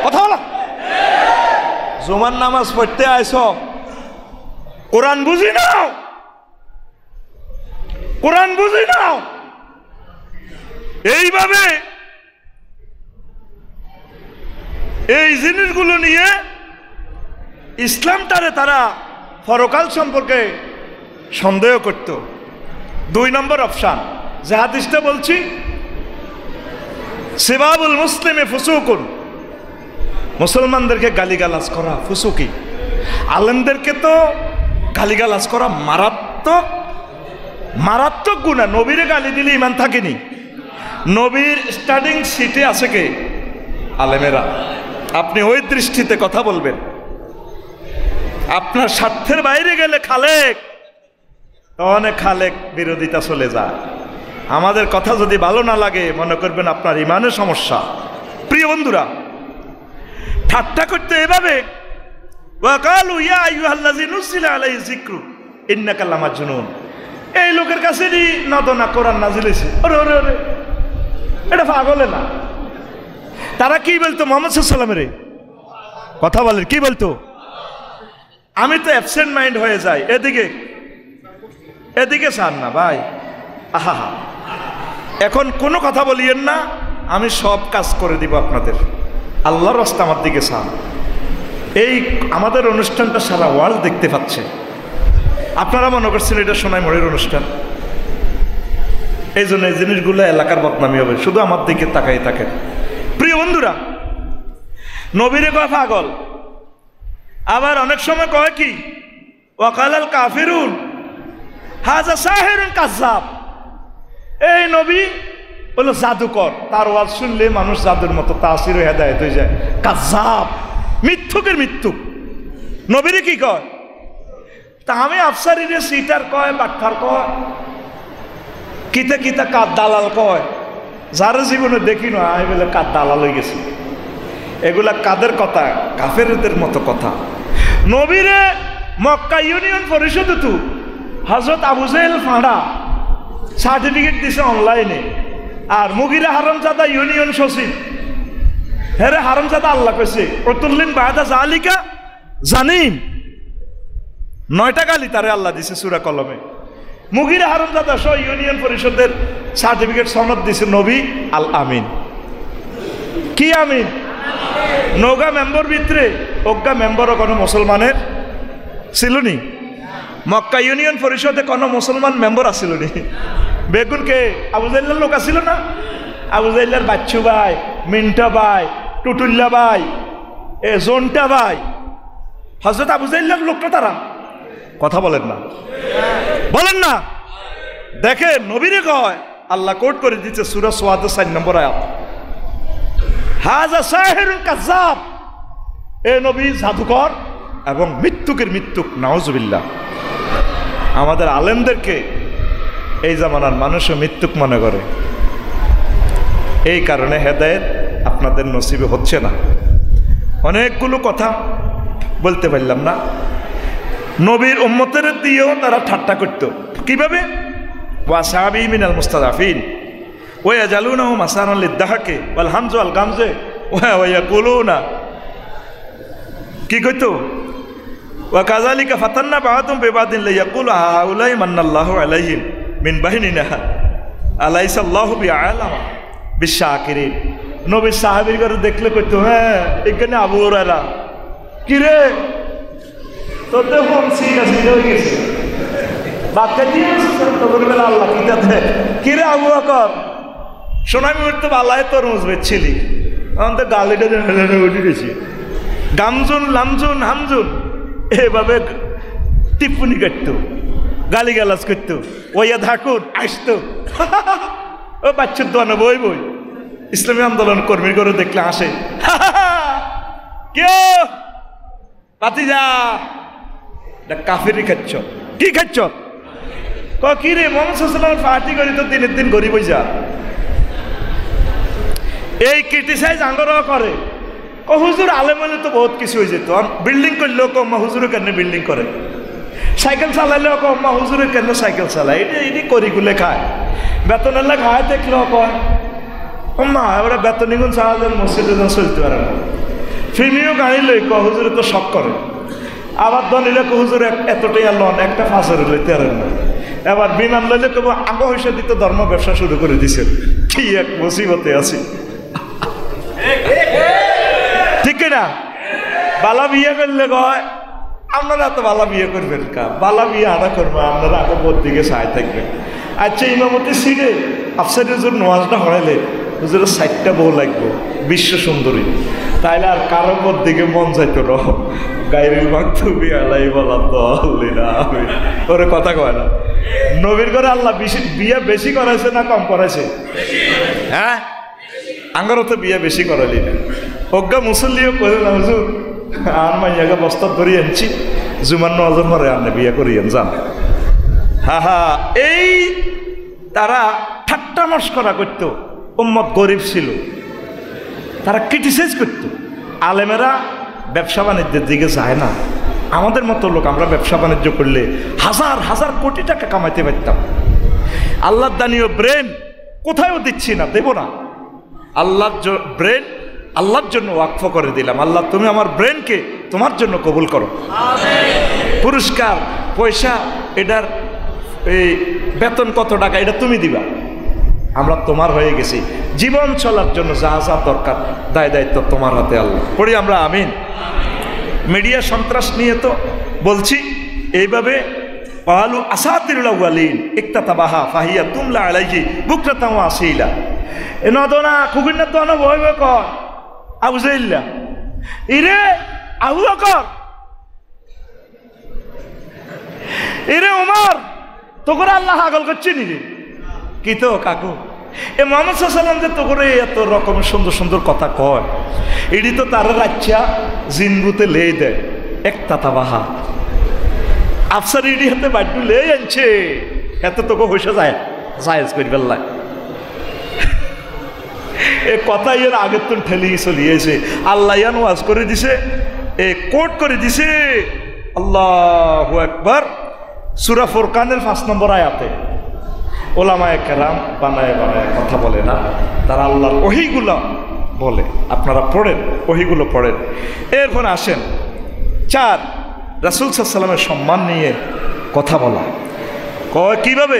কথা বলা। জুমার নামাজ পড়তে আইস, কোরআন বুঝি নাও, কোরআন বুঝি নাও। এইভাবে এই জিনিসগুলো নিয়ে ইসলামটারে তারা পরকাল সম্পর্কে সন্দেহ করত। 2 নম্বর অপশান যে হাদিসটা বলছি, সিবাবুল মুসলিমে ফুসুকুন, মুসলমানদেরকে গালিগালাজ করা ফুসুকি। আলেমদেরকে তো গালিগালাজ করা মারাত্মক মারাত্মক গুনাহ। নবীরে গালি দিলে ইমান থাকেনি। নবীর স্টার্টিং সিটে আছে কে? আলেমেরা। আপনি ওই দৃষ্টিতে কথা বলবেন। আপনার স্বার্থের বাইরে গেলে খালেক, তখন খালেক বিরোধিতা চলে যায়। আমাদের কথা যদি ভালো না লাগে, মনে করবেন আপনার ইমানের সমস্যা। প্রিয় বন্ধুরা, ঠাট্টা করতে এভাবে ওয়াকালু ইয়া আইয়ুহাল্লাযী নুজিলা আলাইহি যিকরু ইন্নাকা লামাজনুন। এই লোকের কাছে নদনা কোরআন নাজিল হয়েছে, ওরে ওরে ওরে, এটা পাগলে না। তারা কি বলতো? মুহাম্মদ সাল্লাল্লাহু আলাইহি ওয়াসাল্লামের কথা বলেন, কি বলতো? আমি তো অ্যাবসেন্ট মাইন্ড হয়ে যাই, এদিকে এদিকে চান না ভাই। আহা, এখন কোনো কথা বলিয়েন না, আমি সব কাজ করে দিব আপনাদের। আল্লাহর রাস্তা আমার দিকে চান। এই আমাদের অনুষ্ঠানটা সারা ওয়ার্ল্ড দেখতে পাচ্ছে। আপনারা মনে করছেন এটা সোনাইমুড়ির অনুষ্ঠান, এই জন্য এই জিনিসগুলো এলাকার বদনামি হবে। শুধু আমার দিকে তাকাই থাকেন। প্রিয় বন্ধুরা, নবীরে কয় পাগল, আবার অনেক সময় কয় কি ওয়াকালাল কাফিরুন হাযা সাহিরুন কাযযাব। এই নবী বলল জাদুকর, তার ওয়াজ শুনলে মানুষ জাদুর মতো তাসির ও হেদায়েত হয়ে যায়। কাযযাব, মিথ্যুকের মৃত্যু। নবীরে কি কয়? তা আমি আফসারিরে সিটার কয়, বাটফার কয়। কিতা কিতা কার দালাল কয়, যারা জীবনে দেখি না আমি বলে কার দালাল হয়ে গেছে। এগুলা কাদের কথা? কাফেরদের মতো কথা। নবীরে মক্কা ইউনিয়ন পরিষদ তো হযরত আবু জেহেল ফাঁড়া সার্টিফিকেট দিছে অনলাইনে, আর মুগিরা হারামজাদা ইউনিয়ন সচিব, হ্যাঁ হারামজাদা আল্লাহ কইছে অতুল্লিন বায়দা জালিকা জানিম, 9টা গালি তারে আল্লাহ দিছে সূরা কলমে। মুগিরা হারামজাদা সহ ইউনিয়ন পরিষদের সার্টিফিকেট সনদ দিছে নবী আল আমিন। কি আমিন? নৌগা মেম্বর ভিতরে অজ্ঞা মেম্বরও কোনো মুসলমানের ছিল নি? মক্কা ইউনিয়ন পরিষদে কোনো মুসলমান মেম্বর আসিল নি? বেগুন কে আবু জাইল্লার লোক আসিল না? আবু জাইল্লার বাচ্চু ভাই, মিন্টা ভাই, টুটুল্লা ভাই, জোনটা ভাই, হযরত আবু জাইল্লার লোকটা তারা। কথা বলেন না, বলেন না। দেখেন নবীরে কয় আল্লাহ কোট করে দিচ্ছে সূরা সুয়াদ 4 নম্বর আয়াত, হাযা সাহিরুন কাযাব, এ নবী জাদুকর এবং মৃত্যুকের মৃত্যুক, নাউজুবিল্লাহ। আমাদের আলেমদেরকে এই জামানার মানুষও মৃত্যুক মনে করে, এই কারণে হেদায়েত আপনাদের নসিবে হচ্ছে না। অনেকগুলো কথা বলতে পারলাম না। নবীর উম্মতের দিয়েও তারা ঠাট্টা করত। কিভাবে? ওয়াসাবি মিনাল মুস্তাদাফিন ওয়া ইয়াজালুনাহু মাসানান লিদ্দাহাকে ওয়াল হামজু আল গামজে ওয়া ইয়াকুলুনা, কি কইতো? ওয়া কাযালিকা ফাতান্না বা'দুম বিবাদিন লিয়াকুলু হাউলাই মান্নাল্লাহু আলাইহিম মিন বাহিনিনা আলাইসা আল্লাহু বিআলামা বিশাকিরিন। নবী সাহাবীর ঘরে দেখলে কইতো, হ্যাঁ এখানে আবু হুরায়রা, কি রে তোদের ফোন সিরা সিরা হয়ে গেছে, বাদ কাটি তোদের বেলা আল্লাহ কিতাতে, কি রে আবু বকর সোনামি উঠতে আল্লাহ তরমুজ বেচছিলি, আমাদের গালিটা উঠে গেছি, গামজুন লামজুন হামজুন এভাবে টিপ্পনি কাটতো, গালি গালাজ করতো, ওইয়া ধাকুন আসতো। ও বাচ্চার দোয়ানো বই বই ইসলামী আন্দোলন কর্মীর করে দেখলে আসে, কে পাতিজা কাফেরি খাচ্ছ, কি খাচ্ছ? কি রে মোহাম্মদ সাল্লাল্লাহু পার্টি করি তো দিনের দিন গরিব হয়ে যা। এই ক্রিটিসাইজ আঙ্গরাও করে, ও হুজুর আলেম হলে তো বহুত কিছু হয়ে যেত, বিল্ডিং করলেও কম্মা হুজুরে কেন বিল্ডিং করে, সাইকেল চালাইলেও কম্মা হুজুরে কেন সাইকেল চালায়, এটি করিগুলে খায়, বেতনের লাগ হয় দেখলেও কয় মা এবার বেতন গুণ চালালে মসজিদে চলতে পারে না, ফিমিও গাড়ি লই ক হুজুরে তো শখ করে, আবার দনিলে হুজুর এতটাই লন একটা ফাঁসের লইতে পারেন না, এবার বিমান লইলে কেবল আগ হইসা দিতে ধর্ম ব্যবসা শুরু করে দিছে, কি এক মুসিবতে আছি, ঠিক না? বালা বিয়ে করলে কয় আপনারা তো বালা বিয়ে করবেন, কা বালা বিয়ে আনা করবো, আপনারা আগে বোর দিকে সায় থাকবেন। আচ্ছা ইমামতি সিটে আফসারি হুজুর নামাজটা হরাইলে হুজুরের 60টা বউ লাগবে বিশ্ব সুন্দরী, তাইলে আর কারো বোর দিকে মন যাইতো না, গায়রুল মাকতুবি আলাইহিম ওয়ালাদ-দাল্লিন ওরে কথা কয় না। নবীর ঘরে আল্লাহ বিয়ে বেশি করাইছে না কম করাইছে? হ্যাঁ আঙ্গারও তো বিয়ে বেশি করালি না। অজ্ঞা মুসল্লিও করে না হুজুর আর মাইয়াকে বস্তা ধরে আনছি, জুমার নজর পরে আপনি বিয়ে করিয়েন যান। হা হা, এই তারা ঠাট্টা মস্করা করতো, উম্মত গরিব ছিল, তারা ক্রিটিসাইজ করতো। আলেমেরা ব্যবসা বাণিজ্যের দিকে যায় না, আমাদের মতো লোক আমরা ব্যবসা বাণিজ্য করলে হাজার হাজার কোটি টাকা কামাইতে পারতাম। আল্লাহর দানীয় ব্রেন কোথায়ও দিচ্ছি না, দেব না, আল্লাহর ব্রেন আল্লাহর জন্য ওয়াকফ করে দিলাম। আল্লাহ তুমি আমার ব্রেনকে তোমার জন্য কবুল করো, পুরস্কার পয়সা এটার এই বেতন কত টাকা এটা তুমি দিবা, আমরা তোমার হয়ে গেছি, জীবন চলার জন্য যা যা দরকার দায় দায়িত্ব তোমার হাতে আল্লাহ। পড়ি আমরা আমিন। মিডিয়া সন্ত্রাস নিয়ে তো বলছি এইভাবে পালু আসাতিরুল আউয়ালিন ইকতাতাবাহা ফাহিয়া তুমলা আলাইহি বুকরাতাম ওয়া আসিলা, এ নদনা কুকুরনা তো না ভয় ভয় কর আবু জাইল্লা ইরে আবু বকর ইরে ওমর তো করে আল্লাহ আগল করছে নি রে, কি তো কাকু এ মুহাম্মদ সাল্লাল্লাহু আলাইহি ওয়াসাল্লাম যে তো করে এত রকমের সুন্দর সুন্দর কথা কয়, এটি তো তার রাচ্চা জিনবুতে লেই দেয় একতাতাবাহা, আফসার ইডি হাতে বাড্ডু লেই আনছে, এত তোকে হইসা যায় জায়েজ করি বেল্লায় এ কথা এর আগের তো ঠেলিয়ে চলিয়েছে। আল্লাহ ইয়ান ওয়াজ করে দিছে, এ কোট করে দিছে। আল্লাহু আকবার। সূরা ফুরকানের 5 নম্বর আয়াতে ওলামায়ে কেরাম বানায় বানায় কথা বলে না, তারা আল্লাহর ওহীগুলো বলে। আপনারা পড়েন, ওহীগুলো পড়েন। এরপর আসেন 4, রাসূল সাল্লাল্লাহু আলাইহি ওয়াসাল্লামের সম্মান নিয়ে কথা বলা। কয় কিভাবে?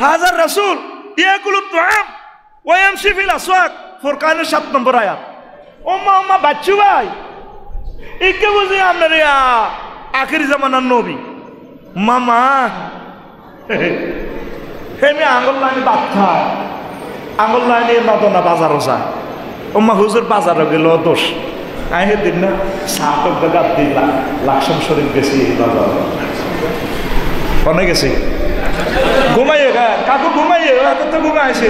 হাজার রাসূল ইয়াকুলুত তুআম ওয়া ইয়ামশি ফিল আসওয়াক, ফুরকানের 7 নম্বর আয়াত। ওম্মা বাচ্চু ভাই, একে বুঝি আপনার আখিরি জামানার নবী মামা হেমি আঙুল লাইনে ভাত খায়, আঙুল লাইনে নদনা বাজারও যায়। ওম্মা হুজুর বাজারও গেল দোষ। আমি সেদিন না সাতক গাদ দিলাম, লাকসাম শরীফ গেছি বাজার, অনেক গেছি ঘুমাইয়ে কাকু ঘুমাইয়ে তো ঘুমাইছে।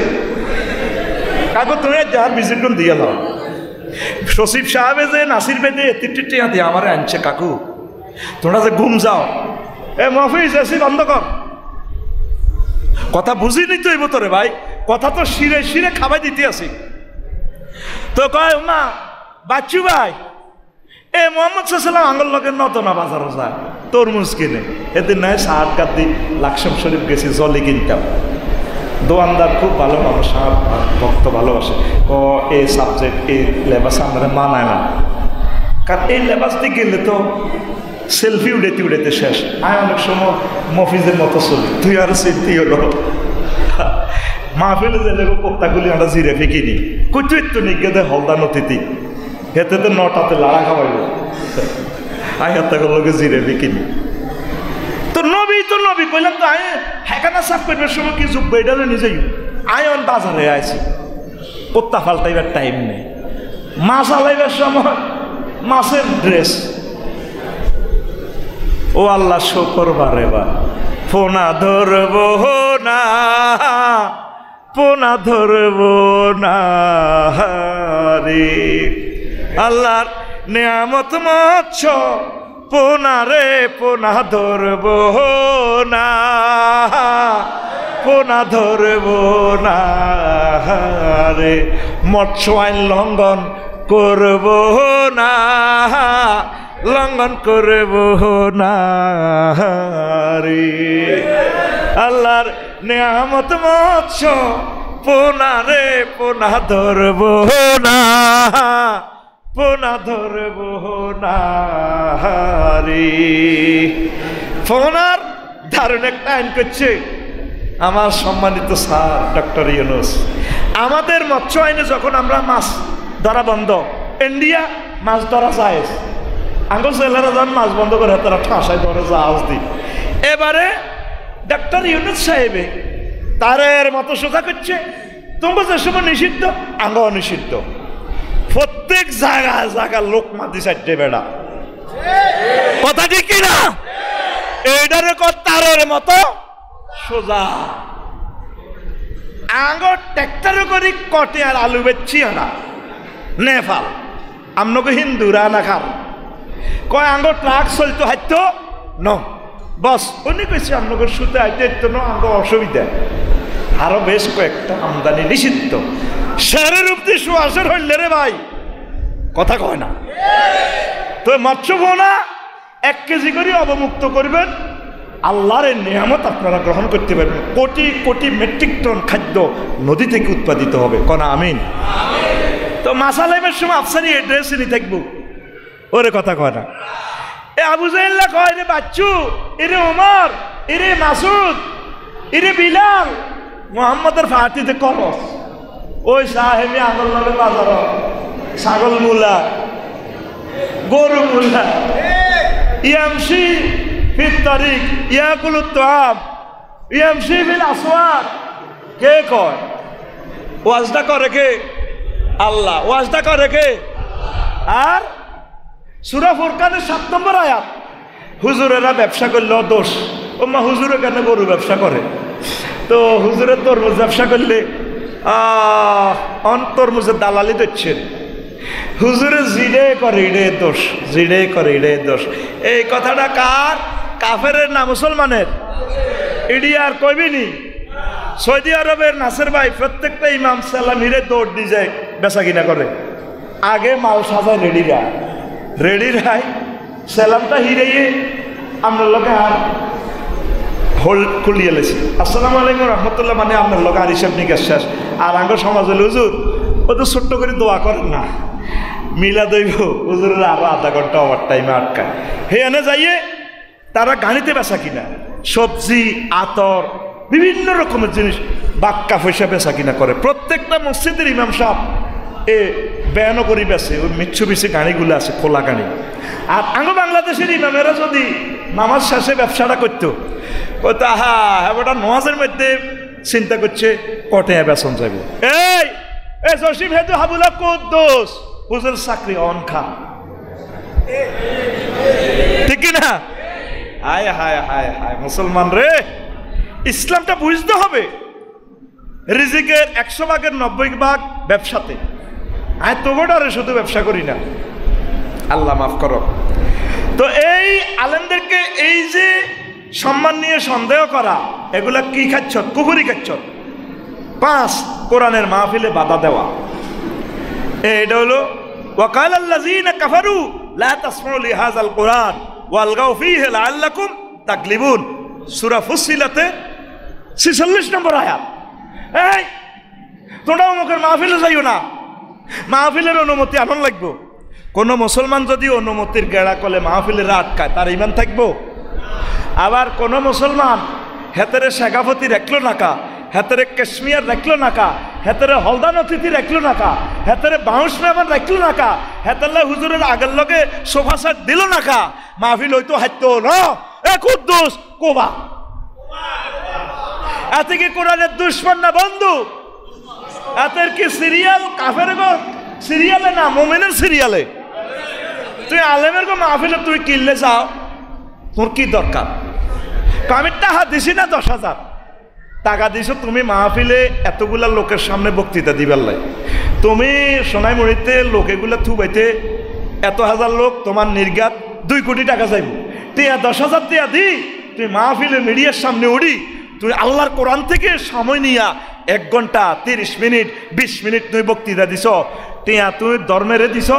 কাকু তুমি যার ভিজিট করে দিয়ে লাও। সচিব সাহেবে যে নাসির বেদে টিয়া দিয়ে আমার আনছে, কাকু তোমরা যে ঘুম যাও, এ মফিজ এসি বন্ধ কর। কথা বুঝিনি তো এই বোতরে ভাই, কথা তো শিরে শিরে খাবাই দিতে আসি। তো কয় মা বাচ্চু ভাই, এ মোহাম্মদ সাল্লাল্লাহু আঙ্গুল লগে নতনা বাজারও যায়, তরমুজ কিনে। এদিন নয় সাত গাদ্দি লাকসাম শরীফ গেছি, জলি কিনতাম। দোয়ানদার খুব ভালো মানুষ, আমার ভক্ত ভালোবাসে। ও এই সাবজেক্ট এই লেবাস আমাদের মানায় না, কারণ এই লেবাস দিয়ে গেলে তো সেলফি উড়েতে উড়েতে শেষ। আমি অনেক সময় মফিজের মতো চলি, তুই আর স্মৃতি হলো মাহফিলে যে পোক্তাগুলি আমরা জিরে ফেঁকিনি, কুচু একটু নিজ্ঞে হলদা নথিতি হেতে তো 9টাতে লাড়া খাওয়াইল, আমি হাত্তাগুলোকে জিরে ফেঁকিনি। তো নবী কইলাম তো আমি হেকানা সাফ করবার সময় কি যুগ বেডালে নিজেই আয়ন বাজারে আছি, পোত্তা ফাল্টাইবার টাইম নেই। মাছ আলাইবার সময় মাছের ড্রেস, ও আল্লাহ শকর বারে বা পোনা ধরব না, পোনা ধরব না রে। আল্লাহর নেয়ামত মৎস্য পোনা রে, পোনা ধরব না, পোনা ধরব না রে। মৎস্য আইন লঙ্ঘন করব না, লঙ্ঘন করব না রে। আল্লাহর নেয়ামত মৎস্য পোনা রে, পোনা ধরব না, পোনা ধরব না রে। পোনার দারুণ একটা আইন করছে আমার সম্মানিত স্যার ডক্টর ইউনূস। আমাদের মৎস্য আইনে যখন আমরা মাছ ধরা বন্ধ, ইন্ডিয়া মাছ ধরা যায়, আঙ্গুল ছেলেরা যখন মাছ বন্ধ করে তারা ঠাসায় ধরে জাহাজ দি। এবারে ডক্টর ইউনূস সাহেবে তারের মতো সোজা করছে, তোমার যে সময় নিষিদ্ধ আঙ্গ নিষিদ্ধ, প্রত্যেক জায়গায় জায়গায় লোক মাদি চাইতে বেড়া। কথা ঠিক কিনা? এইটারে তারের মতো সোজা আঙ্গ ট্রাক্টরে করি কটে আর আলু বেচছি না নেপাল, আমনকে হিন্দুরা না খাল কয় আঙ্গ ট্রাক চলতো হাইতো ন বস উনি কইছে আমনকে সুতে হাইতে ন আঙ্গ অসুবিধা। আরো বেশ কয়েকটা আমদানি নিষিদ্ধ। শেরের উপদি সুয়াশের হইলে রে ভাই, কথা কয় না তো। মৎস্য পোনা 1 কেজি করে অবমুক্ত করবেন, আল্লাহর নিয়ামত আপনারা গ্রহণ করতে পারবেন। কোটি কোটি মেট্রিক টন খাদ্য নদী থেকে উৎপাদিত হবে, কনা আমিন। তো মাসালাইমের সময় আফসারি এড্রেস নি থাকবো, ওরে কথা কয় না। এ আবু জাহেল্লা কয় রে বাচ্চু, এরে ওমর, এরে মাসুদ, এরে বিলাল, মোহাম্মদের ফাটিতে করস। ওই সাহেবি আঙুল লগে বাজার, ছাগল মূলা, গরু মূলা, ইয়ামশি ফিত তারিক ইয়াকুলুত তুআম ইয়ামশি ফিল আসওয়াক। কে কয়? ওয়াজটা করে কে? আল্লাহ। ওয়াজটা করে কে? আর সূরা ফুরকানের 7 নম্বর আয়াত, হুজুরেরা ব্যবসা করলেও দোষ। ও মা হুজুরে কেন গরু ব্যবসা করে? তো হুজুরের তরমুজ ব্যবসা করলে তরমুজের দালালি দিচ্ছেন। হুজুরে জিড়ে করে ইড়ে দোষ, জিড়ে করে ইড়ে দোষ। এই কথাটা কার? কাফেরের না মুসলমানের? ইডি আর কইবিনি সৌদি আরবের নাসের ভাই প্রত্যেকটা ইমাম সালাম হিরে দৌড় দিয়ে যায় বেচা কিনা করে। আগে মাল সাজায় রেডি রাই সালামটা হিরেইয়ে আপনার লোকে আর হোল্ড খুলিয়ে লেছি আসসালামু আলাইকুম রহমতুল্লাহ, মানে আপনার লোক আর হিসাব নিকাশ শেষ। আর আঙ্গ সমাজ হলে হুজুর ও তো ছোট্ট করে দোয়া করেন না, মিলা দইব হুজুরের আরো আধা ঘন্টা ওভার টাইমে আটকায়। হে এনে যাইয়ে তারা গাড়িতে বেচা কিনা সবজি আতর বিভিন্ন রকমের জিনিস বাক্কা পয়সা বেচা কিনা করে। প্রত্যেকটা মসজিদের ইমাম সাহেব এ বেয়ানো করি বেছে ওই মিচ্ছুবিছি গাড়িগুলো আছে খোলা গাড়ি। আর আঙ্গ বাংলাদেশের ইমামেরা যদি নামাজ শেষে ব্যবসাটা করতো কইতো আহা ওটা নমাজের মধ্যে চিন্তা করছে কটে বেতন যাবে। এই জসিম হেতু হাবুলা কুদ্দুস হুজুর চাকরি অন খা, ঠিক না? হায় হায় হায় হায় মুসলমান রে, ইসলামটা বুঝতে হবে। রিজিকের 100 ভাগের 90 ভাগ ব্যবসাতে। আয় তোগোটারে শুধু ব্যবসা করি না, আল্লাহ মাফ করো। তো এই আলেমদেরকে এই যে সম্মান নিয়ে সন্দেহ করা, এগুলা কি খাচ্ছ? কুফরি খাচ্ছ। 5 কোরআনের মাহফিলে বাধা দেওয়া। এটা হলো ওয়াকালাল্লাযীনা কাফারু লা তাসমাউ লিহাযাল কুরআন ওয়ালগাউ ফীহি লাআল্লাকুম তাগলিবুন। সূরা ফুসিলাতে 46 নম্বর আয়াত। এই তোমরা অমুকের মাহফিলে যাইও না, মাহফিলের অনুমতি আনন্দ লাগবো। কোন মুসলমান যদি অনুমতির গেড়া কলে মাহফিলের আটকায় তার ইমান থাকবো? আবার কোন মুসলমান হেতেরে শেখাফতি রাখলো নাকা, হেতেরে কাশ্মীর রাখলো নাকা, হেতেরে হলদান অতিথি রাখলো নাকা, হেতেরে বাউন্স মেহমান রাখলো নাকা, হেতাল্লা হুজুরের আগের লগে সোফা সেট দিল নাকা, মাহফিল হইতো হাইতো না। এ কুদ্দুস কোবা এতে কি কোরআনের দুশ্মন না বন্ধু? এতের কি সিরিয়াল কাফের গো সিরিয়ালে না মুমিনের সিরিয়ালে? তুই আলেমের গো মাহফিলে তুই কিনলে যাও, তোর কি দরকার? আমি টাকা দিছি না 10,000 টাকা দিছো তুমি মাহফিলে এতগুলা লোকের সামনে বক্তৃতা দিবার লাই। তুমি সোনাইমুড়িতে লোকেগুলা থুবাইতে এত হাজার লোক তোমার নির্গাত 2 কোটি টাকা চাইব। টিয়া 10,000 টিয়া দি তুই মাহফিলে মিডিয়ার সামনে উড়ি, তুই আল্লাহর কোরআন থেকে সময় নিয়া 1 ঘন্টা 30 মিনিট 20 মিনিট তুই বক্তৃতা দিছ, টিয়া তুই ধর্মেরে দিছ,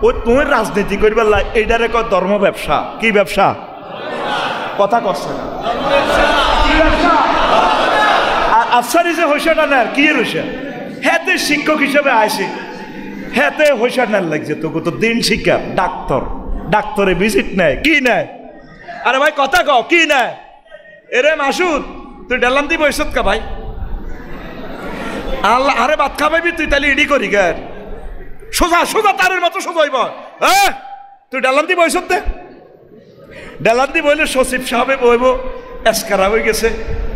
ওই তুই রাজনীতি করবার লাই। এইটারে কয় ধর্ম ব্যবসা। কি ব্যবসা? কথা করছে না কি ব্যবসা? আফসারি যে হইসাটা নেয় কি রইসা হেতে শিক্ষক হিসেবে আইসি, হেতে হইসা নেয় লাগছে তোকে তো দিন শিক্ষা ডাক্তারে ভিজিট নেয় কি নেয়? আরে ভাই কথা কও কি নেয়? এরে মাসুদ তুই ডালাম দি বৈশত কা ভাই আল্লাহ আরে ভাত খাবাইবি তুই তাহলে ইডি করি গার সোজা সোজা তারের মতো সোজা হইব। তুই ডালাম দি বৈশত দে, ডালাম দি বইলে সচিব সাহেবে বইব এসকারা হয়ে গেছে,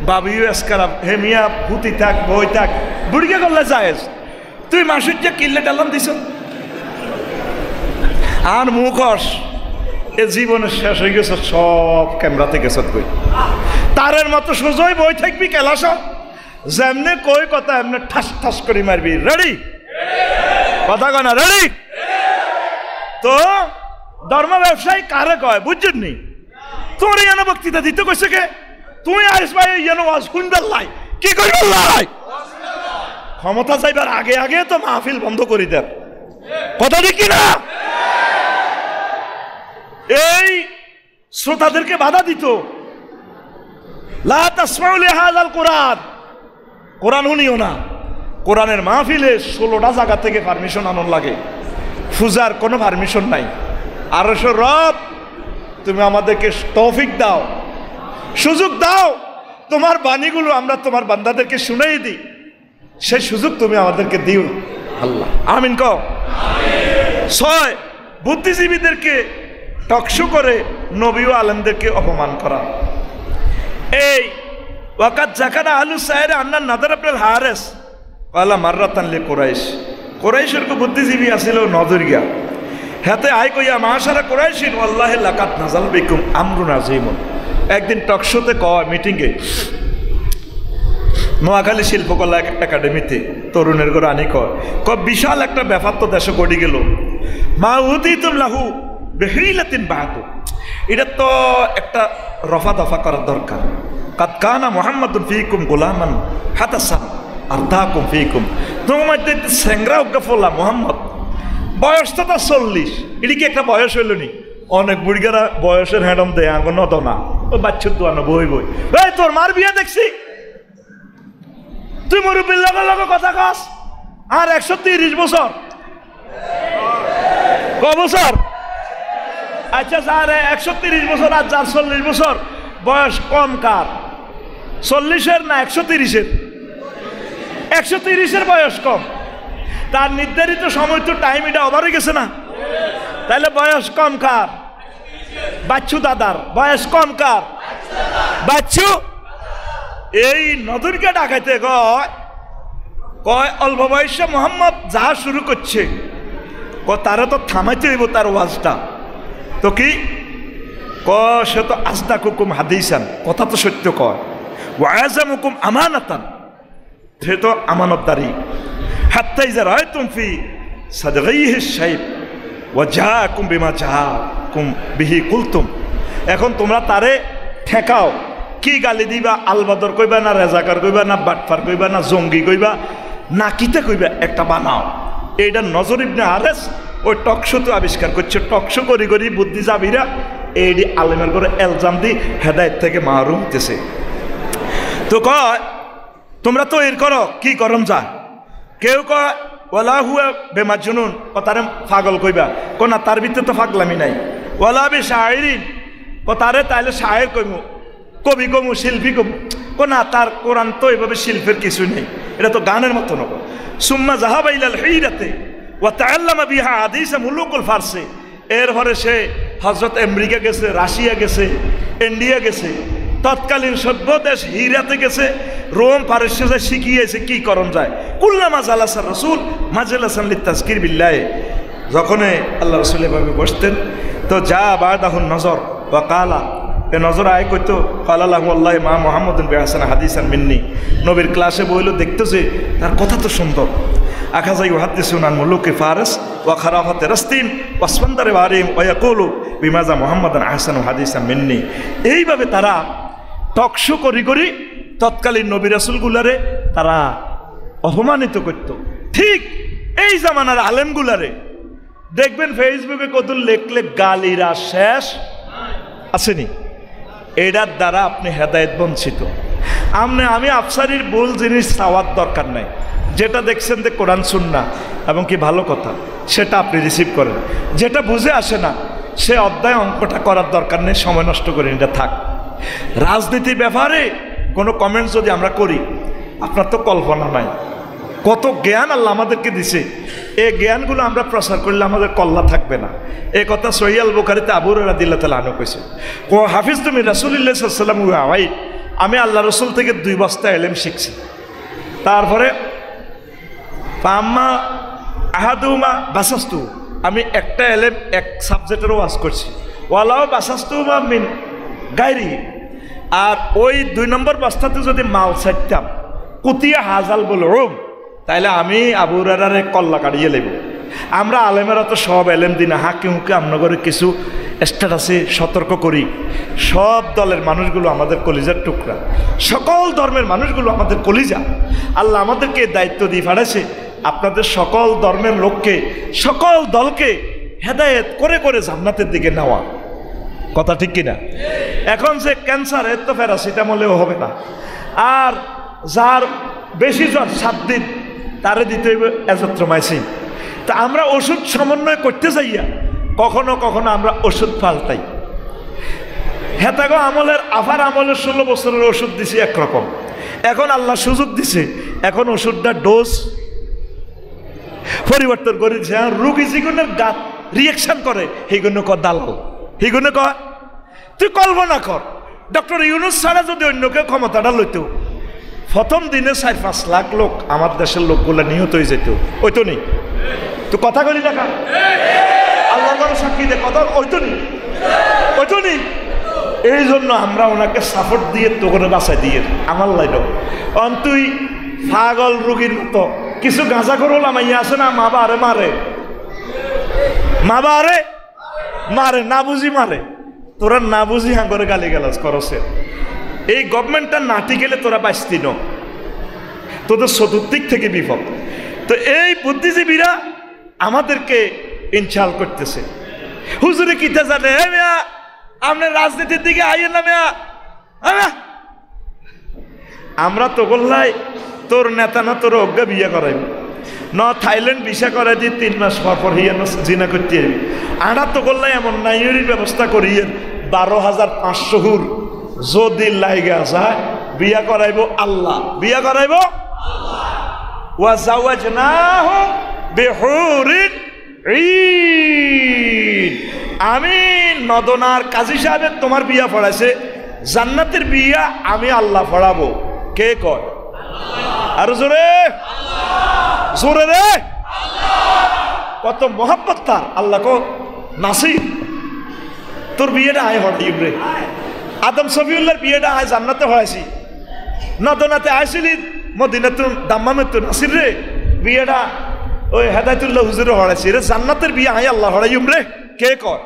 বাবিও এসকারা, হেমিয়া ভূতি থাক বই থাক বুড়িকে করলে যায়জ। তুই মাসুদ যে কিনলে ডালাম দিছ আর মুখস এ জীবনে শেষ হয়ে গেছে, সব ক্যামেরাতে গেছ কই তারের মতো সোজাই বই থাকবি কেলাস যেমনে কই কথা এমনি ঠাস ঠাস করে মারবি। রেডি? কথা কয় না রেডি? তো ধর্ম ব্যবসায়ী কারে কয় বুঝছেন নি? তোর ইয়ানো বক্তৃতা দিতে কইছে কে? তুই আইস ভাই ইয়ানো ওয়াজ শুনবার লাই কি করবার লাই? ক্ষমতা চাইবার আগে আগে তো মাহফিল বন্ধ করি দেন। কথা ঠিক না? এই শ্রোতাদেরকে বাধা দিত লা তাসমাউ লিহাযাল কুরআন, কোরআন শুনিও না। কোরআনের মাহফিলে 16টা জায়গা থেকে পারমিশন আনন লাগে, পূজার কোনো পারমিশন নাই। আর রব তুমি আমাদেরকে তৌফিক দাও, সুযোগ দাও, তোমার বাণীগুলো আমরা তোমার বান্দাদেরকে শুনাই দিই, সেই সুযোগ তুমি আমাদেরকে দিও আল্লাহ। আমিন কও। 6 বুদ্ধিজীবীদেরকে টকশো করে নবী ও আলেমদেরকে অপমান করা। এই ওয়াকাত জাকারা আলু সাহের আন্নার নাদার আপনার হারেস আল্লাহ মাররাতান লে কোরাইশ, কোরাইশের কো বুদ্ধিজীবী আছিল নজরিয়া, হাতে আই কইয়া মাশারা কোরাইশিন আল্লাহে লাকাত নাজাল বিকুম আমরুন আযীমুন। একদিন টকশোতে কয় মিটিংয়ে নোয়াখালী শিল্পকলা একাডেমিতে তরুণের ঘর আনি কয় বিশাল একটা ব্যাপার তো দেশে গড়ি গেল, মা উদিতুম লাহু বেহিলাতিন বাহাতু, এটা তো একটা রফা দফা করার দরকার। কাদ কানা মুহাম্মাদুন ফীকুম গোলামান হাতাসান আরদাকুম ফীকুম। তোমার মধ্যে স্যাংরা উগ্গা ফোলা মুহাম্মদ, বয়স তো তার 40। এটি কি একটা বয়স হইল নি? অনেক বুড়িগারা বয়সের হ্যাডম দেয় আঙ্গ নত না, ও বাচ্চুর দোয়ানো বই বই। এই তোর মার বিয়ে দেখছি, তুই মুরব্বীর লগে লগে কথা কস। আর 130 বছর, ক বছর? আচ্ছা যার 130 বছর আর যার 40 বছর বয়স কম, কার 40-এর না 130-এর? 130-এর বয়স কম। তার নির্ধারিত সময় তো টাইম এটা ওভার হয়ে গেছে না? তাহলে বয়স কম কার? বাচ্চু দাদার। বয়স কম কার? বাচ্চু। এই নদীরকে ডাকাইতে কয় অল্প বয়সে মোহাম্মদ যা শুরু করছে, তারা তো থামাইতে হইব তার ওয়াজটা। তো কি সে তো আসদাকুকুম হাদিসান, কথা তো সত্য কয়। ওয়াযামুকুম আমানাতান, সে তো আমানতদারি। হাত্তা ইযা রাআইতুম ফি সাদগাইহি শাইব ওয়া জাআকুম বিমা জাআকুম বিহি কুলতুম। এখন তোমরা তারে ঠেকাও, কি গালি দিবা? আলবদর কইবা না রেজাকার কইবা না বাটফার কইবা না জঙ্গি কইবা না কিতে কইবা? একটা বানাও। এইটা নজর ইবনে হারেস ওই টকশো তো আবিষ্কার করছে। টকশো করি করি বুদ্ধিজীবীরা এইটি আলেমের করে এলজাম দি হেদায়েত থেকে মাহরুম হইতেছে। তো কয় তোমরা তো এর করো, কি করম যা? কেউ কয় ওয়ালা হুয়া বেমাজনুন, ও তারে পাগল কইবা, কোনা তার ভিতরে তো পাগলামি নাই। ওয়ালা বে শায়রিন, ও তারে তাইলে শায়ের কইমু, কবি কমু, শিল্পী কমু, কোনা তার কোরআন তো এইভাবে শিল্পের কিছু নেই, এটা তো গানের মতো নব। সুম্মা জাহাবা ইলাল হিরাতে ওয়া তাআল্লামা বিহা হাদিসা মুলুকুল ফারসে। এরপরে সে হজরত আমেরিকা গেছে, রাশিয়া গেছে, ইন্ডিয়া গেছে, তৎকালীন সভ্য দেশ হিরাতে গেছে, রোম পারস্যে যায় শিখিয়েছে কি করণ যায়। কুল্লামা জালাসার রসুল মাজলাসান লিতাজকির বিল্লাহ, যখন আল্লাহ রসুল এভাবে বসতেন তো যা বাদাহুন নজর ওয়া কালা, এ নজর আয় কইতো কালাল্লাহু আল্লাহ মা মুহাম্মাদুন বিহাসানা হাদিসান মিন্নি। নবীর ক্লাসে বইল দেখতেছে তার কথা তো সুন্দর। আখাজাই হাদিসুনান মুলুকি ফারস ওয়া খারাফাতে রাস্তিন ওয়াসফান্দারে বারিম ওয়া ইয়াকুলু বিমাজা মুহাম্মাদান আহসানু হাদিসান মিন্নি। এইভাবে তারা টকশো করি করি তৎকালীন নবী রাসূলগুলারে তারা অপমানিত করত। ঠিক এই জামানার আলেমগুলারে দেখবেন ফেসবুকে কত লেখলে গালিরা শেষ আসেনি। এটার দ্বারা আপনি হেদায়েত বঞ্চিত। আমি আফসারির ভুল জিনিস চাওয়ার দরকার নাই। যেটা দেখছেন যে কোরআন সুন্নাহ এবং কি ভালো কথা, সেটা আপনি রিসিভ করেন। যেটা বুঝে আসে না সে অধ্যায় অঙ্কটা করার দরকার নেই, সময় নষ্ট করেন, এটা থাক। রাজনীতির ব্যাপারে কোনো কমেন্টস যদি আমরা করি, আপনার তো কল্পনা নাই কত জ্ঞান আল্লাহ আমাদেরকে দিছে। এই জ্ঞানগুলো আমরা প্রচার করলে আমাদের কল্লা থাকবে না। এই কথা সহিহ আল বুখারীতে আবু হুরায়রা রাদিয়াল্লাহু তাআলা আনহু কইছে, ও হাফিজ তুমি রাসূলুল্লাহ সাল্লাল্লাহু আলাইহি ওয়াসাল্লাম ওয়াই, আমি আল্লাহ রসুল থেকে 2 বস্তা ইলম শিখছি। তারপরে পাম্মা আহাদুমা বাসাস্তু, আমি একটা ইলম এক সাবজেক্টেরও ওয়াজ করছি। ওয়ালাও বাসাস্তুমা মিন গায়রি, আর ওই 2 নম্বর বস্তাতে যদি মাল ছাড়তাম কুতিয়া হাজাল বলুম, তাইলে আমি আবু হুরায়রারে কল্লা কাটিয়ে নেব। আমরা আলেমেরা তো সব এলেম দিই না, হাঁকে হুঁকে আপনাদের কিছু স্ট্যাটাসে সতর্ক করি। সব দলের মানুষগুলো আমাদের কলিজার টুকরা, সকল ধর্মের মানুষগুলো আমাদের কলিজা। আল্লাহ আমাদেরকে দায়িত্ব দিয়ে পাঠাইছে আপনাদের সকল ধর্মের লোককে, সকল দলকে হেদায়েত করে করে জান্নাতের দিকে নেওয়া। কথা ঠিক কিনা? এখন যে ক্যান্সার, এর তো প্যারাসিটামলেও হবে না। আর যার বেশি জ্বর 7 দিন, তারে দিতে হইবে এজথ্রোমাইসিন। তা আমরা ওষুধ সমন্বয় করতে যাইয়া কখনো কখনো আমরা ওষুধ পাল্টাই। হেতাগো আমলের আফার আমলের 16 বছরের ওষুধ দিছি একরকম, এখন আল্লাহ সুযোগ দিছে, এখন ওষুধটা ডোজ পরিবর্তন করে দিচ্ছে। রুগী যেগুলোর গাত রিয়েকশন করে সেইগুলো ক দালাল, সেইগুলো ক তুই কল্পনা কর। ডক্টর ইউনুস ছাড়া যদি অন্য কেউ ক্ষমতাটা লইত, প্রথম দিনে 4-5 লাখ লোক আমার দেশের লোকগুলো নিহত হয়ে যেত। ওই তো নেই তো কথা করি দেখা আল্লাহ সাক্ষী দে কথা, ওই তো নেই, ওই তো নেই। এই জন্য আমরা ওনাকে সাপোর্ট দিয়ে তো করে বাঁচাই দিয়ে আমার লাইল। তুই পাগল রুগীর মতো কিছু গাঁজা করল আমাইয়া আছে না, মা বারে মারে, মা বারে মারে, না বুঝি মারে। তোরা না বুঝি হাঁ করে গালি গালাজ করছে। এই গভর্নমেন্টটা নাটি গেলে তোরা বাঁচতি ন, তোদের চতুর্দিক থেকে বিপদ। তো এই বুদ্ধিজীবীরা আমাদেরকে ইনশাল করতেছে। হুজুরে কিতা জানে, আপনি রাজনীতির দিকে আইয়েন না মেয়া। আমরা তো বললাই তোর নেতা না তোর অজ্ঞা বিয়ে করাইব না, থাইল্যান্ড ভিসা করাই দিয়ে 3 মাস পর হিয়া জিনা করতে যাবি। আড়া তো বললাই এমন নাইয়ের ব্যবস্থা করিয়েন 12,500 হুর যদি লাইগা যায় বিয়া করাইব আল্লাহ, বিয়া করাইব ওয়া জাওয়াজনাহুম বিহুরিন ঈন। আমি নদনার কাজী সাহেব তোমার বিয়া পড়াইছে, জান্নাতের বিয়া আমি আল্লাহ পড়াবো। কে কয়? আর জোরে জোরে রে, কত মোহাব্বত তার। আল্লাহ কো নাসির তোর বিয়েটা আয় হঠাইব রে। আদম সফিউল্লাহর বিয়েটা আয় জান্নাতে হয়েছি, নদনাতে আইসিলি মদিনাতুল দাম্মামে তো নাসির রে বিয়েটা ওই হেদায়তুল্লাহ হুজুরে হড়াইছি রে। জান্নাতের বিয়ে আয় আল্লাহ হড়াইম রে। কে কয়?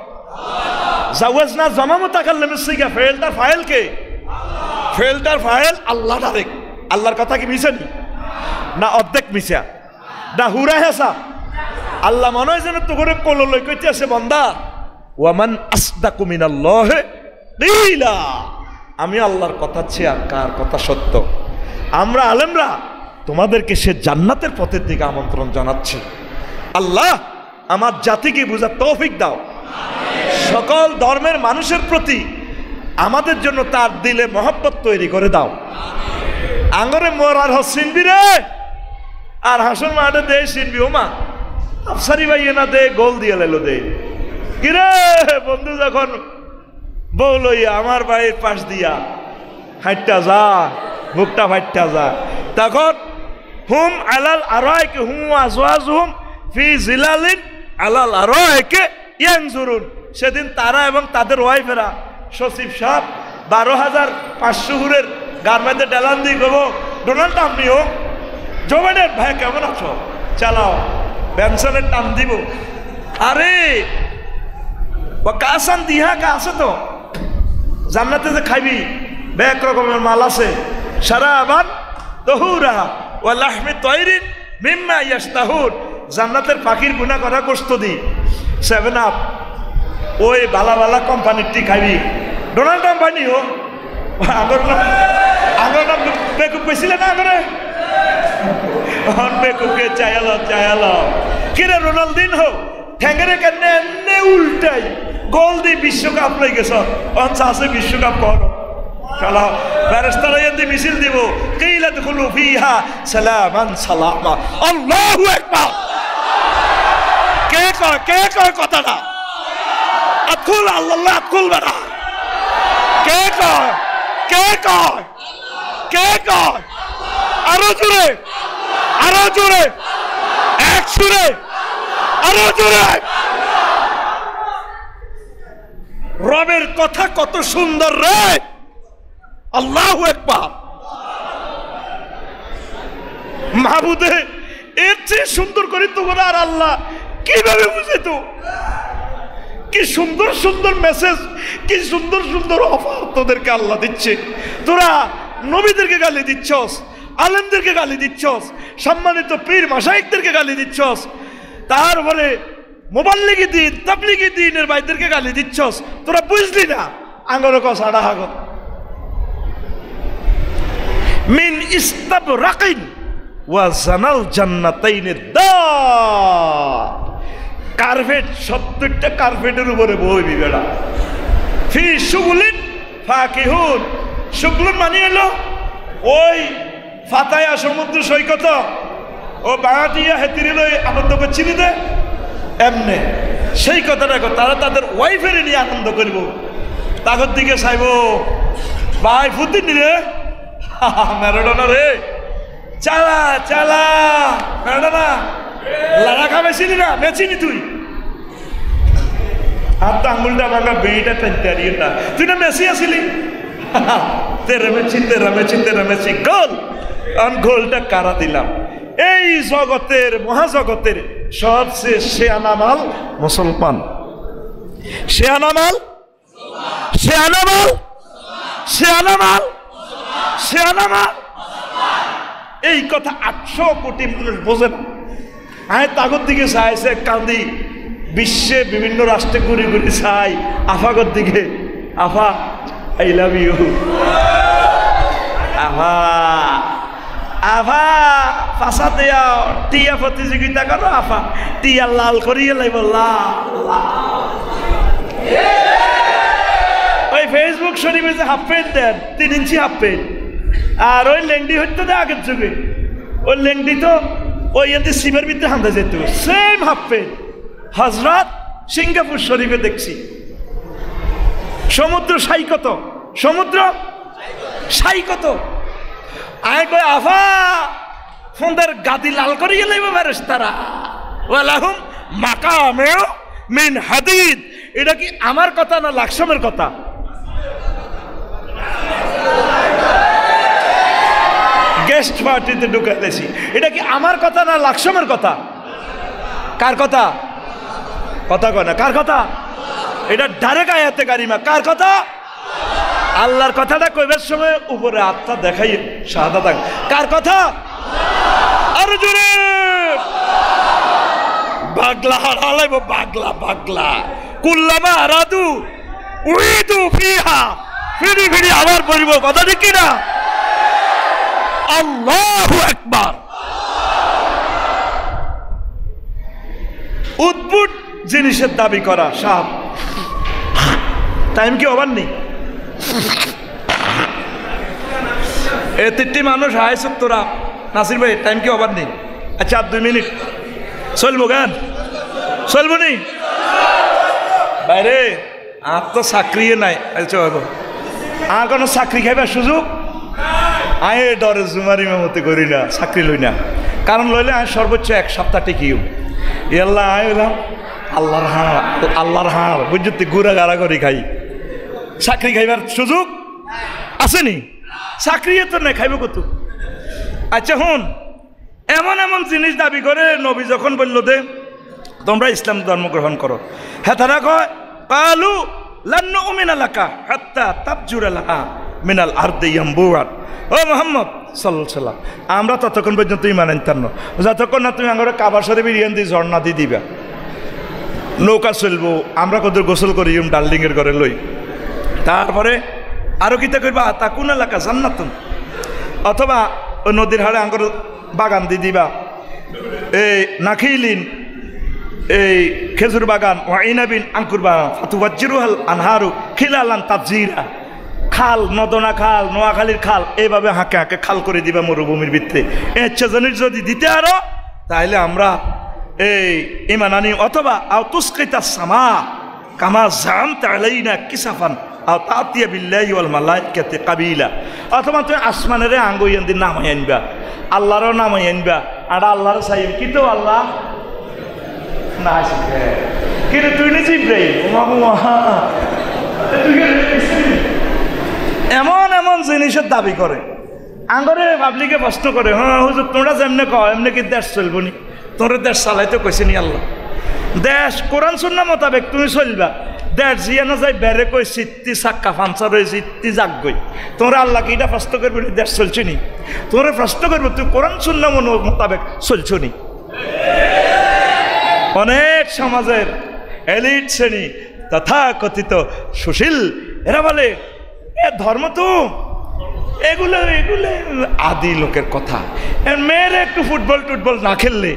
জাওয়াজনা জামামু তাকাল্লামিস সিগা, ফেলটার ফাইল কে? ফেলটার ফাইল আল্লাহ ডাইরেক্ট। আল্লাহর কথা কি মিছা নি? না অর্ধেক মিছা, না হুরা হেসা। আল্লাহ মনে হয় যেন তো করে কোলো লই কইতে আছে, বান্দা ওয়ামান আসদাকু মিনাল্লাহি কিলা। আমি আল্লাহর কথা চেয়ে আর কার কথা সত্য? আমরা আলেমরা তোমাদেরকে সে জান্নাতের পথের দিকে আমন্ত্রণ জানাচ্ছি। আল্লাহ আমার জাতিকে বুঝার তৌফিক দাও। সকল ধর্মের মানুষের প্রতি আমাদের জন্য তার দিলে মহব্বত তৈরি করে দাও। আঙ্গরে মরার হসিনবি রে, আর হাসন মাঠে দে সিনবি। ওমা আফসারি ভাইয়ে না দে, গোল দিয়ে লেলো দে। কিরে বন্ধু যখন বউ লইয়া আমার বাড়ির পাশ দিয়া হাইটটা যা, বুকটা ফাইটটা যা, তখন হুম আলাল আরাইকে হুম আজওয়াজুহুম ফি জিলালিন আলাল আরাইকে ইয়ানজুরুন। সেদিন তারা এবং তাদের ওয়াইফেরা, সচিব সাহেব 12,500 হুরের গার্মেন্টে ডেলান দিয়ে গো, ডোনাল্ড ট্রাম্পনিও জো বাইডেন ভাই কেমন আছো, চালাও পেনশনের টান দিব। আরে ও কাসান দিহা কা আছে তো জান্নাতে যে খাইবি এক রকমের মাল আছে। সারা আবার তহুরা ওয়া লাহমি তায়রিন মিম্মা ইয়াশতাহুন। জান্নাতের পাখির গুনা করা গোশত দি 7 আপ ওই বালা বালা কোম্পানির টি খাইবি। ডোনাল্ড ট্রাম্প বানিও আগর নাম বেকুব কইছিলে না আগরে বেকুবকে চায়ালো কিরে রোনাল্ডিন হো ঠ্যাঙ্গেরে কেনে এনে উল্টাই গোল দি বিশ্বকাপ লই গেছ। আছে বিশ্বকাপ কর চালাও ফেরেশতারা এন্দি মিছিল দিব, কিলা দুখুলু ফিহা সালামান সালামা। আল্লাহু আকবার। কে কয় কথাটা? আতকুল আল্লাহ আতকুল বাড়া। কে কয়? আরো জোরে, আরো জোরে, এক সুরে, আরো জোরে। রবের কথা কত সুন্দর রে। আল্লাহু আকবার। মাহবুদে এর চেয়ে সুন্দর করে তোমরা আর আল্লাহ কিভাবে বুঝে তো? কি সুন্দর সুন্দর মেসেজ, কি সুন্দর সুন্দর অফার তোদেরকে আল্লাহ দিচ্ছে। তোরা নবীদেরকে গালি দিচ্ছস, আলেমদেরকে গালি দিচ্ছস, সম্মানিত পীর মাশায়েখদেরকে গালি দিচ্ছস, তারপরে মুবাল্লিগি দিন তাবলিগি দিনের ভাইদেরকে গালি দিচ্ছস। তোরা বুঝলি না আঙ্গর কসাড়া হাগ মিন ইস্তাবরাকিন ওয়া জানাল জান্নাতাইনের দার। কার্পেট 70টা কার্পেটের উপরে বইবি বেড়া। ফি শুগুলিন ফাকিহুন। শুগুলুন মানে এলো ওই ফাতায়া সমুদ্র সৈকত ও বাঁধিয়া হেতিরে লই আনন্দ করছিলি দে এমনে সেই কথাটা তারা তাদের ওয়াইফের নিয়ে আনন্দ করব, তাগর দিকে চাইব ভাই ফুতি রে ম্যারাডোনা রে চালা চালা ম্যারাডোনা লাড়াখা বেছিলি না বেছিনি তুই আর তো আঙুলটা ভাঙা বেইটা টানতে আরিয়ে না তুই না মেসি আসিলি তেরা মেছি গোল। কারণ গোলটা কারা দিলাম? এই জগতের মহাজগতের সবচেয়ে শেয়ানামাল মুসলমান। শেয়ানামাল শেয়ানামা এই কথা 800 কোটি মানুষ বোঝে না। আমি তাগর দিকে চাইছে কান্দি, বিশ্বে বিভিন্ন রাষ্ট্রে ঘুরে ঘুরে চাই আফাগর দিকে, আফা আই লাভ ইউ, আফা আফা ফাঁসা দেয়া টিয়া প্রতিযোগিতা করো, আফা টিয়া লাল করিয়ে লাইব, ওই ফেসবুক শরীফে যে হাফ প্যান্ট দেন 3 ইঞ্চি হাফ প্যান্ট, আর ওই লেংডি হইতো না আগের যুগে, ওই লেংডি তো ওই এতে সিমের ভিতরে হান্দা যেত, সেম হাফ প্যান্ট। হজরত সিঙ্গাপুর শরীফে দেখছি সমুদ্র সাই কত, সমুদ্র সাই কত, আয় কয় আফা ফোনদের গাদি লাল করিয়ে লাইব ফেরেশতারা, ওয়ালাহুম মাকামিউ মিন হাদিদ। এটা কি আমার কথা না লাকসামের কথা? গেস্ট পার্টিতে ঢুকাইতেছি, এটা কি আমার কথা না লাকসামের কথা? কার কথা? কথা কয় না, কার কথা? এটা ডাইরেক্ট আয়াতে কারিমা, কার কথা? আল্লাহর কথাটা কইবার সময় উপরে আত্মা দেখাই শাহাদাত, কার কথা? আর জোরে বাগলা হারালাইব, বাগলা বাগলা কুল্লামা আরাদু উইদু ফিহা, ফিরি ফিরি আবার বলবো, কথা ঠিক কিনা? আল্লাহু আকবার। উদ্ভুত জিনিসের দাবি করা, সাপ টাইম কি ওভার নেই? এ 3টি মানুষ হাইছ তোরা, নাসির ভাই টাইম কি ওভার নেই? আচ্ছা আর 2 মিনিট চলবো, গান চলবো নি বাইরে? আর তো চাকরি নাই, আর কোনো চাকরি খাইবার সুযোগ আয় ডরে জুমারি মতে করি না, চাকরি লই না, কারণ লইলে আমি সর্বোচ্চ 1 সপ্তাহ টিকিও ইয়াল্লা আয় এলাম আল্লাহর হাড়, আল্লাহর হাড় বুঝতে গুড়া গাড়া করে খাই, চাকরি খাইবার সুযোগ আসেনি, চাকরি তো নাই, খাইব কত? আচ্ছা হুন, এমন এমন জিনিস দাবি করে নবী যখন বলল দে তোমরা ইসলাম ধর্ম গ্রহণ করো, হ্যাঁ তারা কয় কালু লান নুমিনা লাকা হাত্তা তাবজুরা লাহা মিনাল আরদি ইয়ামবুআত। ও মুহাম্মদ সাল্লাল্লাহু আলাইহি ওয়াসাল্লাম, আমরা ততক্ষণ পর্যন্ত ঈমান আনতাম না যতক্ষণ না তুমি আমাদের কাবা শরীফের ইয়ান দিয়ে ঝর্ণা দিয়ে দিবা, নৌকা চলবো, আমরা কত গোসল করি ডাল্ডিংয়ের ঘরে লই, তারপরে আরো কিতা করবা তাকুন এলাকা জান্নাতুন, অথবা ওই নদীর হাড়ে আঙ্গুর বাগান দিয়ে দিবা, এই নাখিলিন এই খেজুর বাগান, ওয়াইনাবিন আঙ্কুর বাগান, ফাতুবাজ্জিরুহাল আনহারু খিলালান তাবজিরা, খাল নদনা খাল, নোয়াখালীর খাল, এইভাবে হাঁকে হাঁকে খাল করে দিবা মরুভূমির ভিত্তে। ইচ্ছা জানির যদি দিতে আরো তাহলে আমরা এই ইমান আনি, অথবা আও তুসকিতা সামা কামা জামতা আলাইনা কিসাফান আও তাতিয়া বিল্লাহি ওয়াল মালাইকাতি কাবিলা, অথবা তুমি আসমানের আঙ্গুইয়ান দিন নামাই আনবা, আল্লাহরও নামাই আনবা, আর আল্লাহর চাইম কিন্তু আল্লাহ না আসবে, কিন্তু তুই নিজে ইব্রাহিম এমন এমন জিনিসের দাবি করে, আঙ্গরে পাবলিকে প্রশ্ন করে, হ্যাঁ হুজুর তোমরা যেমনে কও এমনি কি দেশ চলবো নি? তোমরা দেশ চালাইতে কইছে নি আল্লাহ? দেশ কোরআন সুন্নাহ মোতাবেক তুমি চলবা, দেশ জিয়া না যাই বেড়ে কই চিত্তি চাক্কা পাঞ্চার হয়ে চিত্তি জাগ গই, তোমরা আল্লাহকে এটা প্রশ্ন করবো নি দেশ চলছে নি? তোমরা প্রশ্ন করবো তুই কোরআন সুন্নাহ মোতাবেক চলছ নি? অনেক সমাজের এলিট শ্রেণী তথা কথিত সুশীল এরা বলে এ ধর্ম তো এগুলো এগুলো আদি লোকের কথা, মেয়েরা একটু ফুটবল টুটবল না খেললে,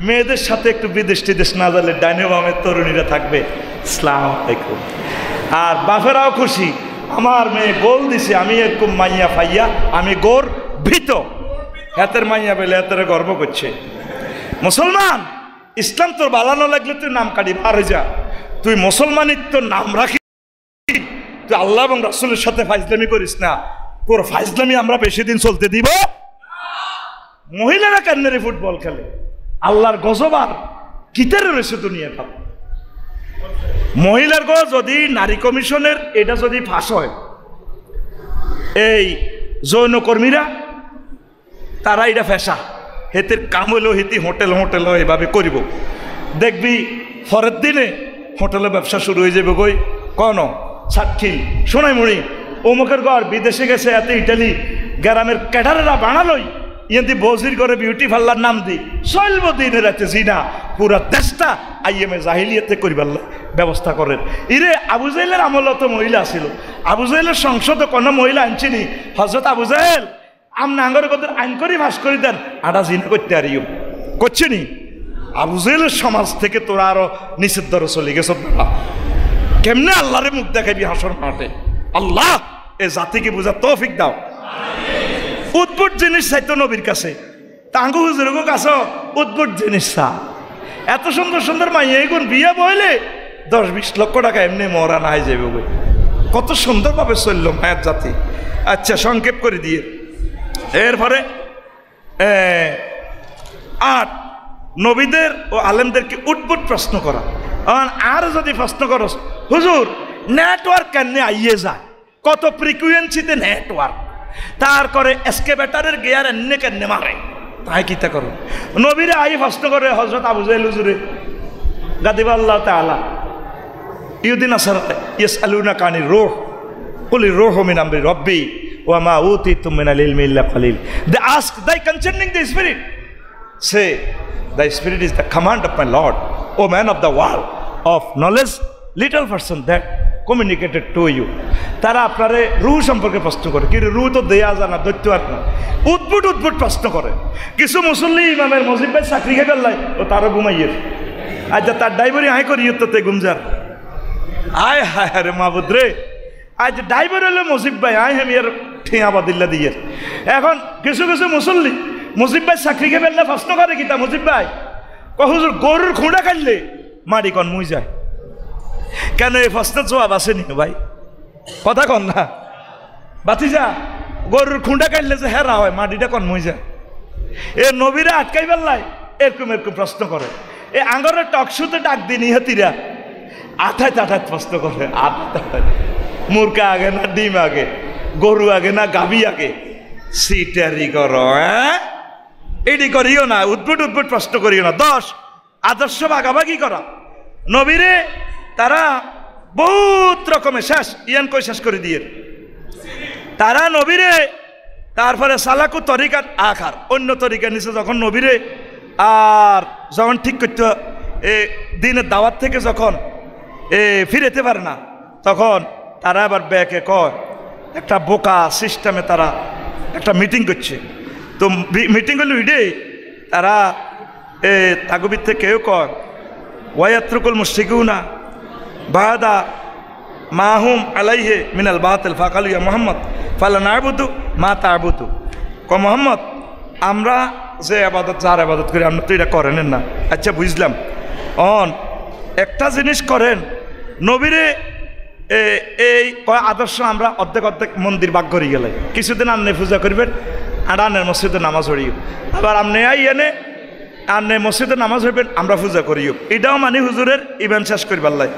মেয়েদের সাথে একটু বিদেশ টিদেশ না জানলে ডাইনে বামের তরুণীরা থাকবে, আসসালামু আলাইকুম, আর বাপেরাও খুশি আমার মেয়ে গোল দিছে, আমি এরকম মাইয়া ফাইয়া আমি গোর ভীত, হাতের মাইয়া পেলে হাতের গর্ব করছে। মুসলমান ইসলাম তোর বালানো লাগলে তুই নাম কাটি বার হয়ে যা, তুই মুসলমানিত্ব নাম রাখি, তুই আল্লাহ এবং রাসূলের সাথে ফাইজলামি করিস না, তোর ফাইজলামি আমরা বেশি দিন চলতে দিব। মহিলারা কেন ফুটবল খেলে, আল্লাহর গজবার কিতারে রয়েছে দুনিয়াটা। মহিলার গো যদি নারী কমিশনের এটা যদি ফাঁস হয়, এই যৌনকর্মীরা তারা এটা ফেসা হেতের কাম হইল, হেতি হোটেল হোটেল এভাবে করিব, দেখবি পরের দিনে হোটেলে ব্যবসা শুরু হয়ে যাবে। কই কন সাক্ষী শোনাই মরি অমুকের ঘর বিদেশে গেছে, এত ইটালি গ্রামের ক্যাডারেরা বানালই ইয়াদি বজির করে বিউটি পার্লার নাম দি চলব দিনের রাতে জিনা পুরা দেশটা আইএমএ জাহিলিয়াতে করিবার ব্যবস্থা করেন। ইরে আবু জাহেলের আমলত মহিলা ছিল, আবু জাহেলের সংসদে কোনো মহিলা আনছিনি। হজরত আবু জাহেল আমনা আঙ্গর কত আইন করি ভাস করে দেন আটা জিনা করতে আরিও করছে নি। আবু জাহেলের সমাজ থেকে তোরা আরো নিষেধ ধরে চলে গেছ। কেমনে আল্লাহরে মুখ দেখাবি হাসর মাঠে? আল্লাহ এ জাতিকে বুঝা তৌফিক দাও। উদ্ভুট জিনিস চাইতো নবীর কাছে, তাঙ্গু হুজুরের কাছে উদ্ভুট জিনিস চা। এত সুন্দর সুন্দর মাইয়া এগুন বিয়ে বইলে 10-20 লক্ষ টাকা এমনি মরা নাই যাবে বই। কত সুন্দরভাবে চলল মায়ের জাতি। আচ্ছা সংক্ষেপ করে দিয়ে এরপরে 8 নবীদের ও আলেমদেরকে উদ্ভুট প্রশ্ন করা। আর যদি প্রশ্ন করো হুজুর নেটওয়ার্ক কেন আইয়ে যায়, কত ফ্রিকুয়েন্সিতে নেটওয়ার্ক, তার করে এসকেভেটারের গিয়ার এনে কেন মারে, তাই কিতা করো? নবীরে আই প্রশ্ন করে হযরত আবু জাহেল হুজুরে গাদিবাল্লাহ তাআলা ইউদিন আসার ইয়াসআলুনা কানির রূহ কুল রূহু মিন আমরি রাব্বি ওয়া মা উতিতুম মিনাল ইলমি ইল্লা কালিল। They ask thy concerning the spirit, say the spirit is the command of my Lord, O man of the world of knowledge, little person that communicated to you. তারা আপনারে রূহ সম্পর্কে প্রশ্ন করে, কি রূহ তো দেয়া জানা দৈত্য আর না, উদ্ভুট উদ্ভুট প্রশ্ন করে। কিছু মুসল্লি ইমামের মসজিদ ভাই চাকরি খেয়ে ফেললাই ও তারও ঘুমাইয়ের আজ তার ড্রাইভারই আয় করি তো গুমজার আয় হায় হায় রে মাহবুদ রে, আজ ড্রাইভার হলো মসজিদ ভাই আয় আমি আর ঠিয়া বাদিল্লা দিয়ে। এখন কিছু কিছু মুসল্লি মসজিদ ভাই চাকরি খেয়ে ফেললে প্রশ্ন করে কিতা মসজিদ ভাই হুজুর গরুর খুঁড়া কাটলে মাটি কন মুই যায় কেন? এই প্রশ্নের জবাব আসেনি ভাই, কথা কন না বাতিজা, গরুর খুঁড়া কাটলে যে হেরা হয় মাটিটা কন মুই যায়। এ নবীরা আটকাই ফেললাই এরকম এরকম প্রশ্ন করে। এ আঙ্গরের টকশুতে ডাক দিন ইহাতিরা আঠায় তাঠায় প্রশ্ন করে, আঠায় মুরগা আগে না ডিম আগে, গরু আগে না গাভী আগে, সিটারি করো হ্যাঁ, এটি করিও না, উদ্ভুট উদ্ভুট প্রশ্ন করিও না। 10 আদর্শ ভাগাভাগি করা। নবীরে তারা বহুত রকমের শেষ ইয়ান কই শেষ করে দিয়ে তারা নবীরে তারপরে সালাকু তরিকার আখার অন্য তরিকা নিচে যখন নবীরে আর যখন ঠিক করতে দিনের দাওয়াত থেকে যখন ফিরেতে পারে না তখন তারা আবার ব্যাকে কয় একটা বোকা সিস্টেমে তারা একটা মিটিং করছে। তো মিটিং করলে ইডে তারা তাগবির থেকে কেউ কয় ওয়ায়াত্রুকুল মুশরিকুনা বাদা মাহুম আলাইহে মিনাল বাতিল ফাকালু ইয়া মুহাম্মদ ফালা না'বুদু মা তা'বুদু। ক মুহাম্মদ আমরা যে আবাদত যার আবাদত করি আমরা তো এটা করেন না। আচ্ছা বুঝলাম, একটা জিনিস করেন নবীরে এই আদর্শ আমরা অর্ধেক অর্ধেক মন্দির ভাগ করি গেলে কিছুদিন আন্নে পূজা করবেন আর আন্নের মসজিদে নামাজ পড়িও, আবার আপনি এনে আন্নে মসজিদে নামাজ হইবেন আমরা পূজা করিও, এটাও মানে হুজুরের ইভেন্ট শেষ করিবার লাই।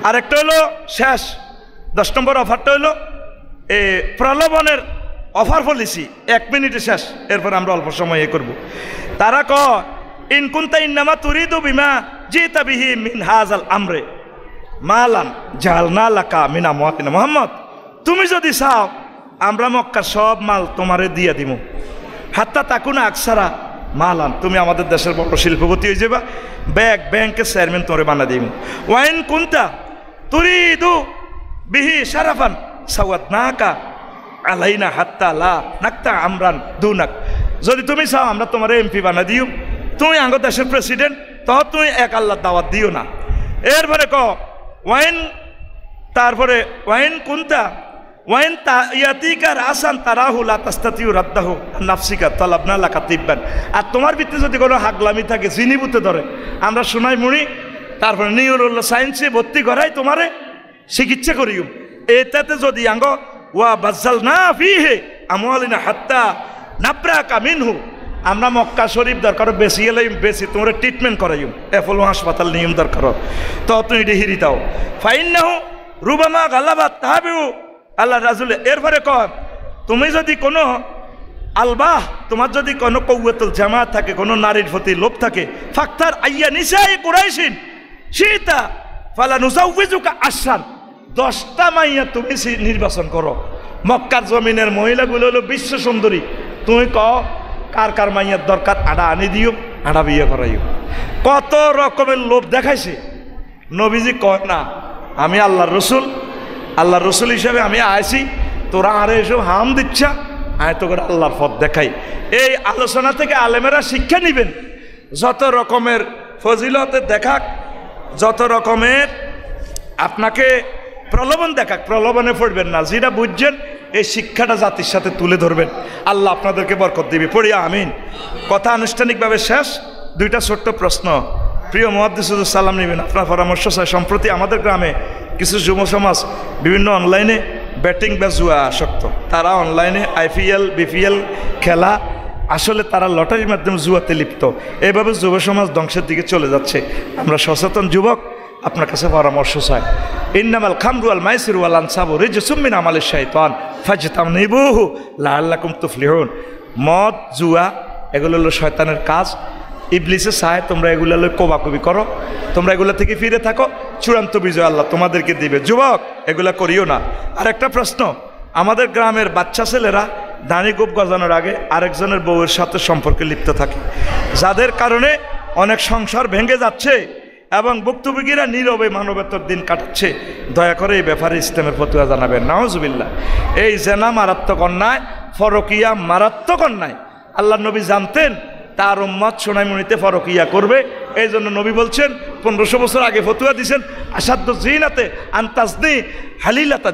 আর একটা হলো শেষ 10 নম্বর অফারটা হলো প্রলোভনের অফার পলিসি, 1 মিনিটে শেষ, এরপর আমরা অল্প সময় করব। তারা ক ইন কুনতা ইন্নামা তুরিদু বিমা জিতা বিহি মিন হাযাল আমরে মালান জালনা লাকা মিন আমওয়াতিনা। মুহাম্মদ তুমি যদি চাও আমরা মক্কার সব মাল তোমারে দিয়ে দিব, হাত্তা তাকুনা আকসারা মালান, তুমি আমাদের দেশের বড় শিল্পপতি হয়ে যাবা, ব্যাংকের চেয়ারম্যান তোরে বানা দিব। ওয়াইন কুনতা তুরিদু বিহি শারাফান সাওয়াতনাকা আলাইনা হাত্তা লা নাকতা আমরান দুনাক, যদি তুমি চাও আমরা তোমার এমপি বানা দিও, তুমি আঙ্গ দেশের প্রেসিডেন্ট, তো তুমি এক আল্লাহর দাওয়াত দিও না। এরপরে ক ওয়াইন তারপরে ওয়াইন কুনতা ওয়াইন ইয়াতিকা রাসান তারাহু লা তাস্তাতিউ রাদ্দাহু নাফসিকা তালাবনা লাকা তিব্বান। আর তোমার ভিতরে যদি কোনো হাগলামি থাকে জিনিবুতে ধরে আমরা শোনাই মুড়ি, তারপরে নিউরোল সায়েন্সে ভর্তি করাই তোমারে চিকিৎসা করিও, এটাতে যদি আঙ্গ ওয়া বাজ্জাল না ফিহে আমওয়ালিনা হাত্তা নাবরাকা মিনহু, আমরা মক্কা শরীফ দরকার বেশি এলে বেশি তোমরা ট্রিটমেন্ট করাইম, অ্যাপোলো হাসপাতাল নিয়ম দরকার তো তুমি এটি হিরি দাও। ফাইন্নাহু রুবামা গালাবাত তাহাবিউ আল্লাহ রাজুল। এরপরে কয় তুমি যদি কোনো আলবাহ তোমার যদি কোনো কৌয়াতুল জামাত থাকে, কোনো নারীর প্রতি লোভ থাকে, ফাক্তার আইয়া নিসাই কুরাইশিন সীতা ফালা নুসাউযুকা আশরান, 10টা মাইয়া তুমি নির্বাচন করো, মক্কার জমিনের মহিলাগুলো হলো বিশ্ব সুন্দরী, তুমি কার কার মাইয়ার দরকার, আড়া আনি দিও, আড়া বিয়ে করাইও। কত রকমের লোভ দেখাইছে। নবীজি কয় না, আমি আল্লাহর রসুল, আল্লাহর রসুল হিসেবে আমি আইছি, তোরা আরে এসব হাম দিচ্ছা, আয় তো করে আল্লাহর পথ দেখাই। এই আলোচনা থেকে আলেমেরা শিক্ষা নিবেন। যত রকমের ফজিলতে দেখাক, যত রকমের আপনাকে প্রলোভন দেখাক, প্রলোভনে পড়বেন না। যেটা বুঝছেন এই শিক্ষাটা জাতির সাথে তুলে ধরবেন। আল্লাহ আপনাদেরকে বরকত দিবে। পড়িয়া আমিন। কথা আনুষ্ঠানিকভাবে শেষ। দুইটা ছোট্ট প্রশ্ন। প্রিয় মুহাদ্দিসুর সালাম নেবেন, আপনার পরামর্শ চাই। সম্প্রতি আমাদের গ্রামে কিছু যুব সমাজ বিভিন্ন অনলাইনে ব্যাটিং বা জুয়া আসক্ত। তারা অনলাইনে IPL BPL খেলা, আসলে তারা লটারির মাধ্যমে জুয়াতে লিপ্ত। এইভাবে যুব সমাজ ধ্বংসের দিকে চলে যাচ্ছে। আমরা সচেতন যুবক, আপনার কাছে পরামর্শ চাই। ইন্নামাল খামরু ওয়াল মাইসিরু ওয়াল আনসাবু রিজসুম মিন আমালিশ শাইতান ফাজতানিবুহু লাআল্লাকুম তুফলিহুন। মদ, জুয়া এগুলো হলো শয়তানের কাজ। ইবলিসে চায় তোমরা এগুলো কোবাকুবি করো, তোমরা এগুলো থেকে ফিরে থাকো, চূড়ান্ত বিজয় আল্লাহ তোমাদেরকে দিবে। যুবক, এগুলা করিও না। আর একটা প্রশ্ন, আমাদের গ্রামের বাচ্চা ছেলেরা দাড়ি গোপ গজানোর আগে আরেকজনের বউয়ের সাথে সম্পর্কে লিপ্ত থাকে, যাদের কারণে অনেক সংসার ভেঙে যাচ্ছে এবং ভুক্তভোগীরা নীরবে মানবেতর দিন কাটাচ্ছে। দয়া করে এই ব্যাপারে ইসলামের ফতোয়া জানাবেন। নাউজুবিল্লাহ। এই জেনা মারাত্মক অন্যায়, ফরকিয়া মারাত্মক অন্যায়। আল্লাহ নবী জানতেন তার উম্মত সোনাইমুনিতে ফরকিয়া করবে, এই জন্য নবী বলছেন 1500 বছর আগে ফতোয়া দিয়েছেন, আসাদ্দু জিনাতে আনতাজনি হালিলাতা।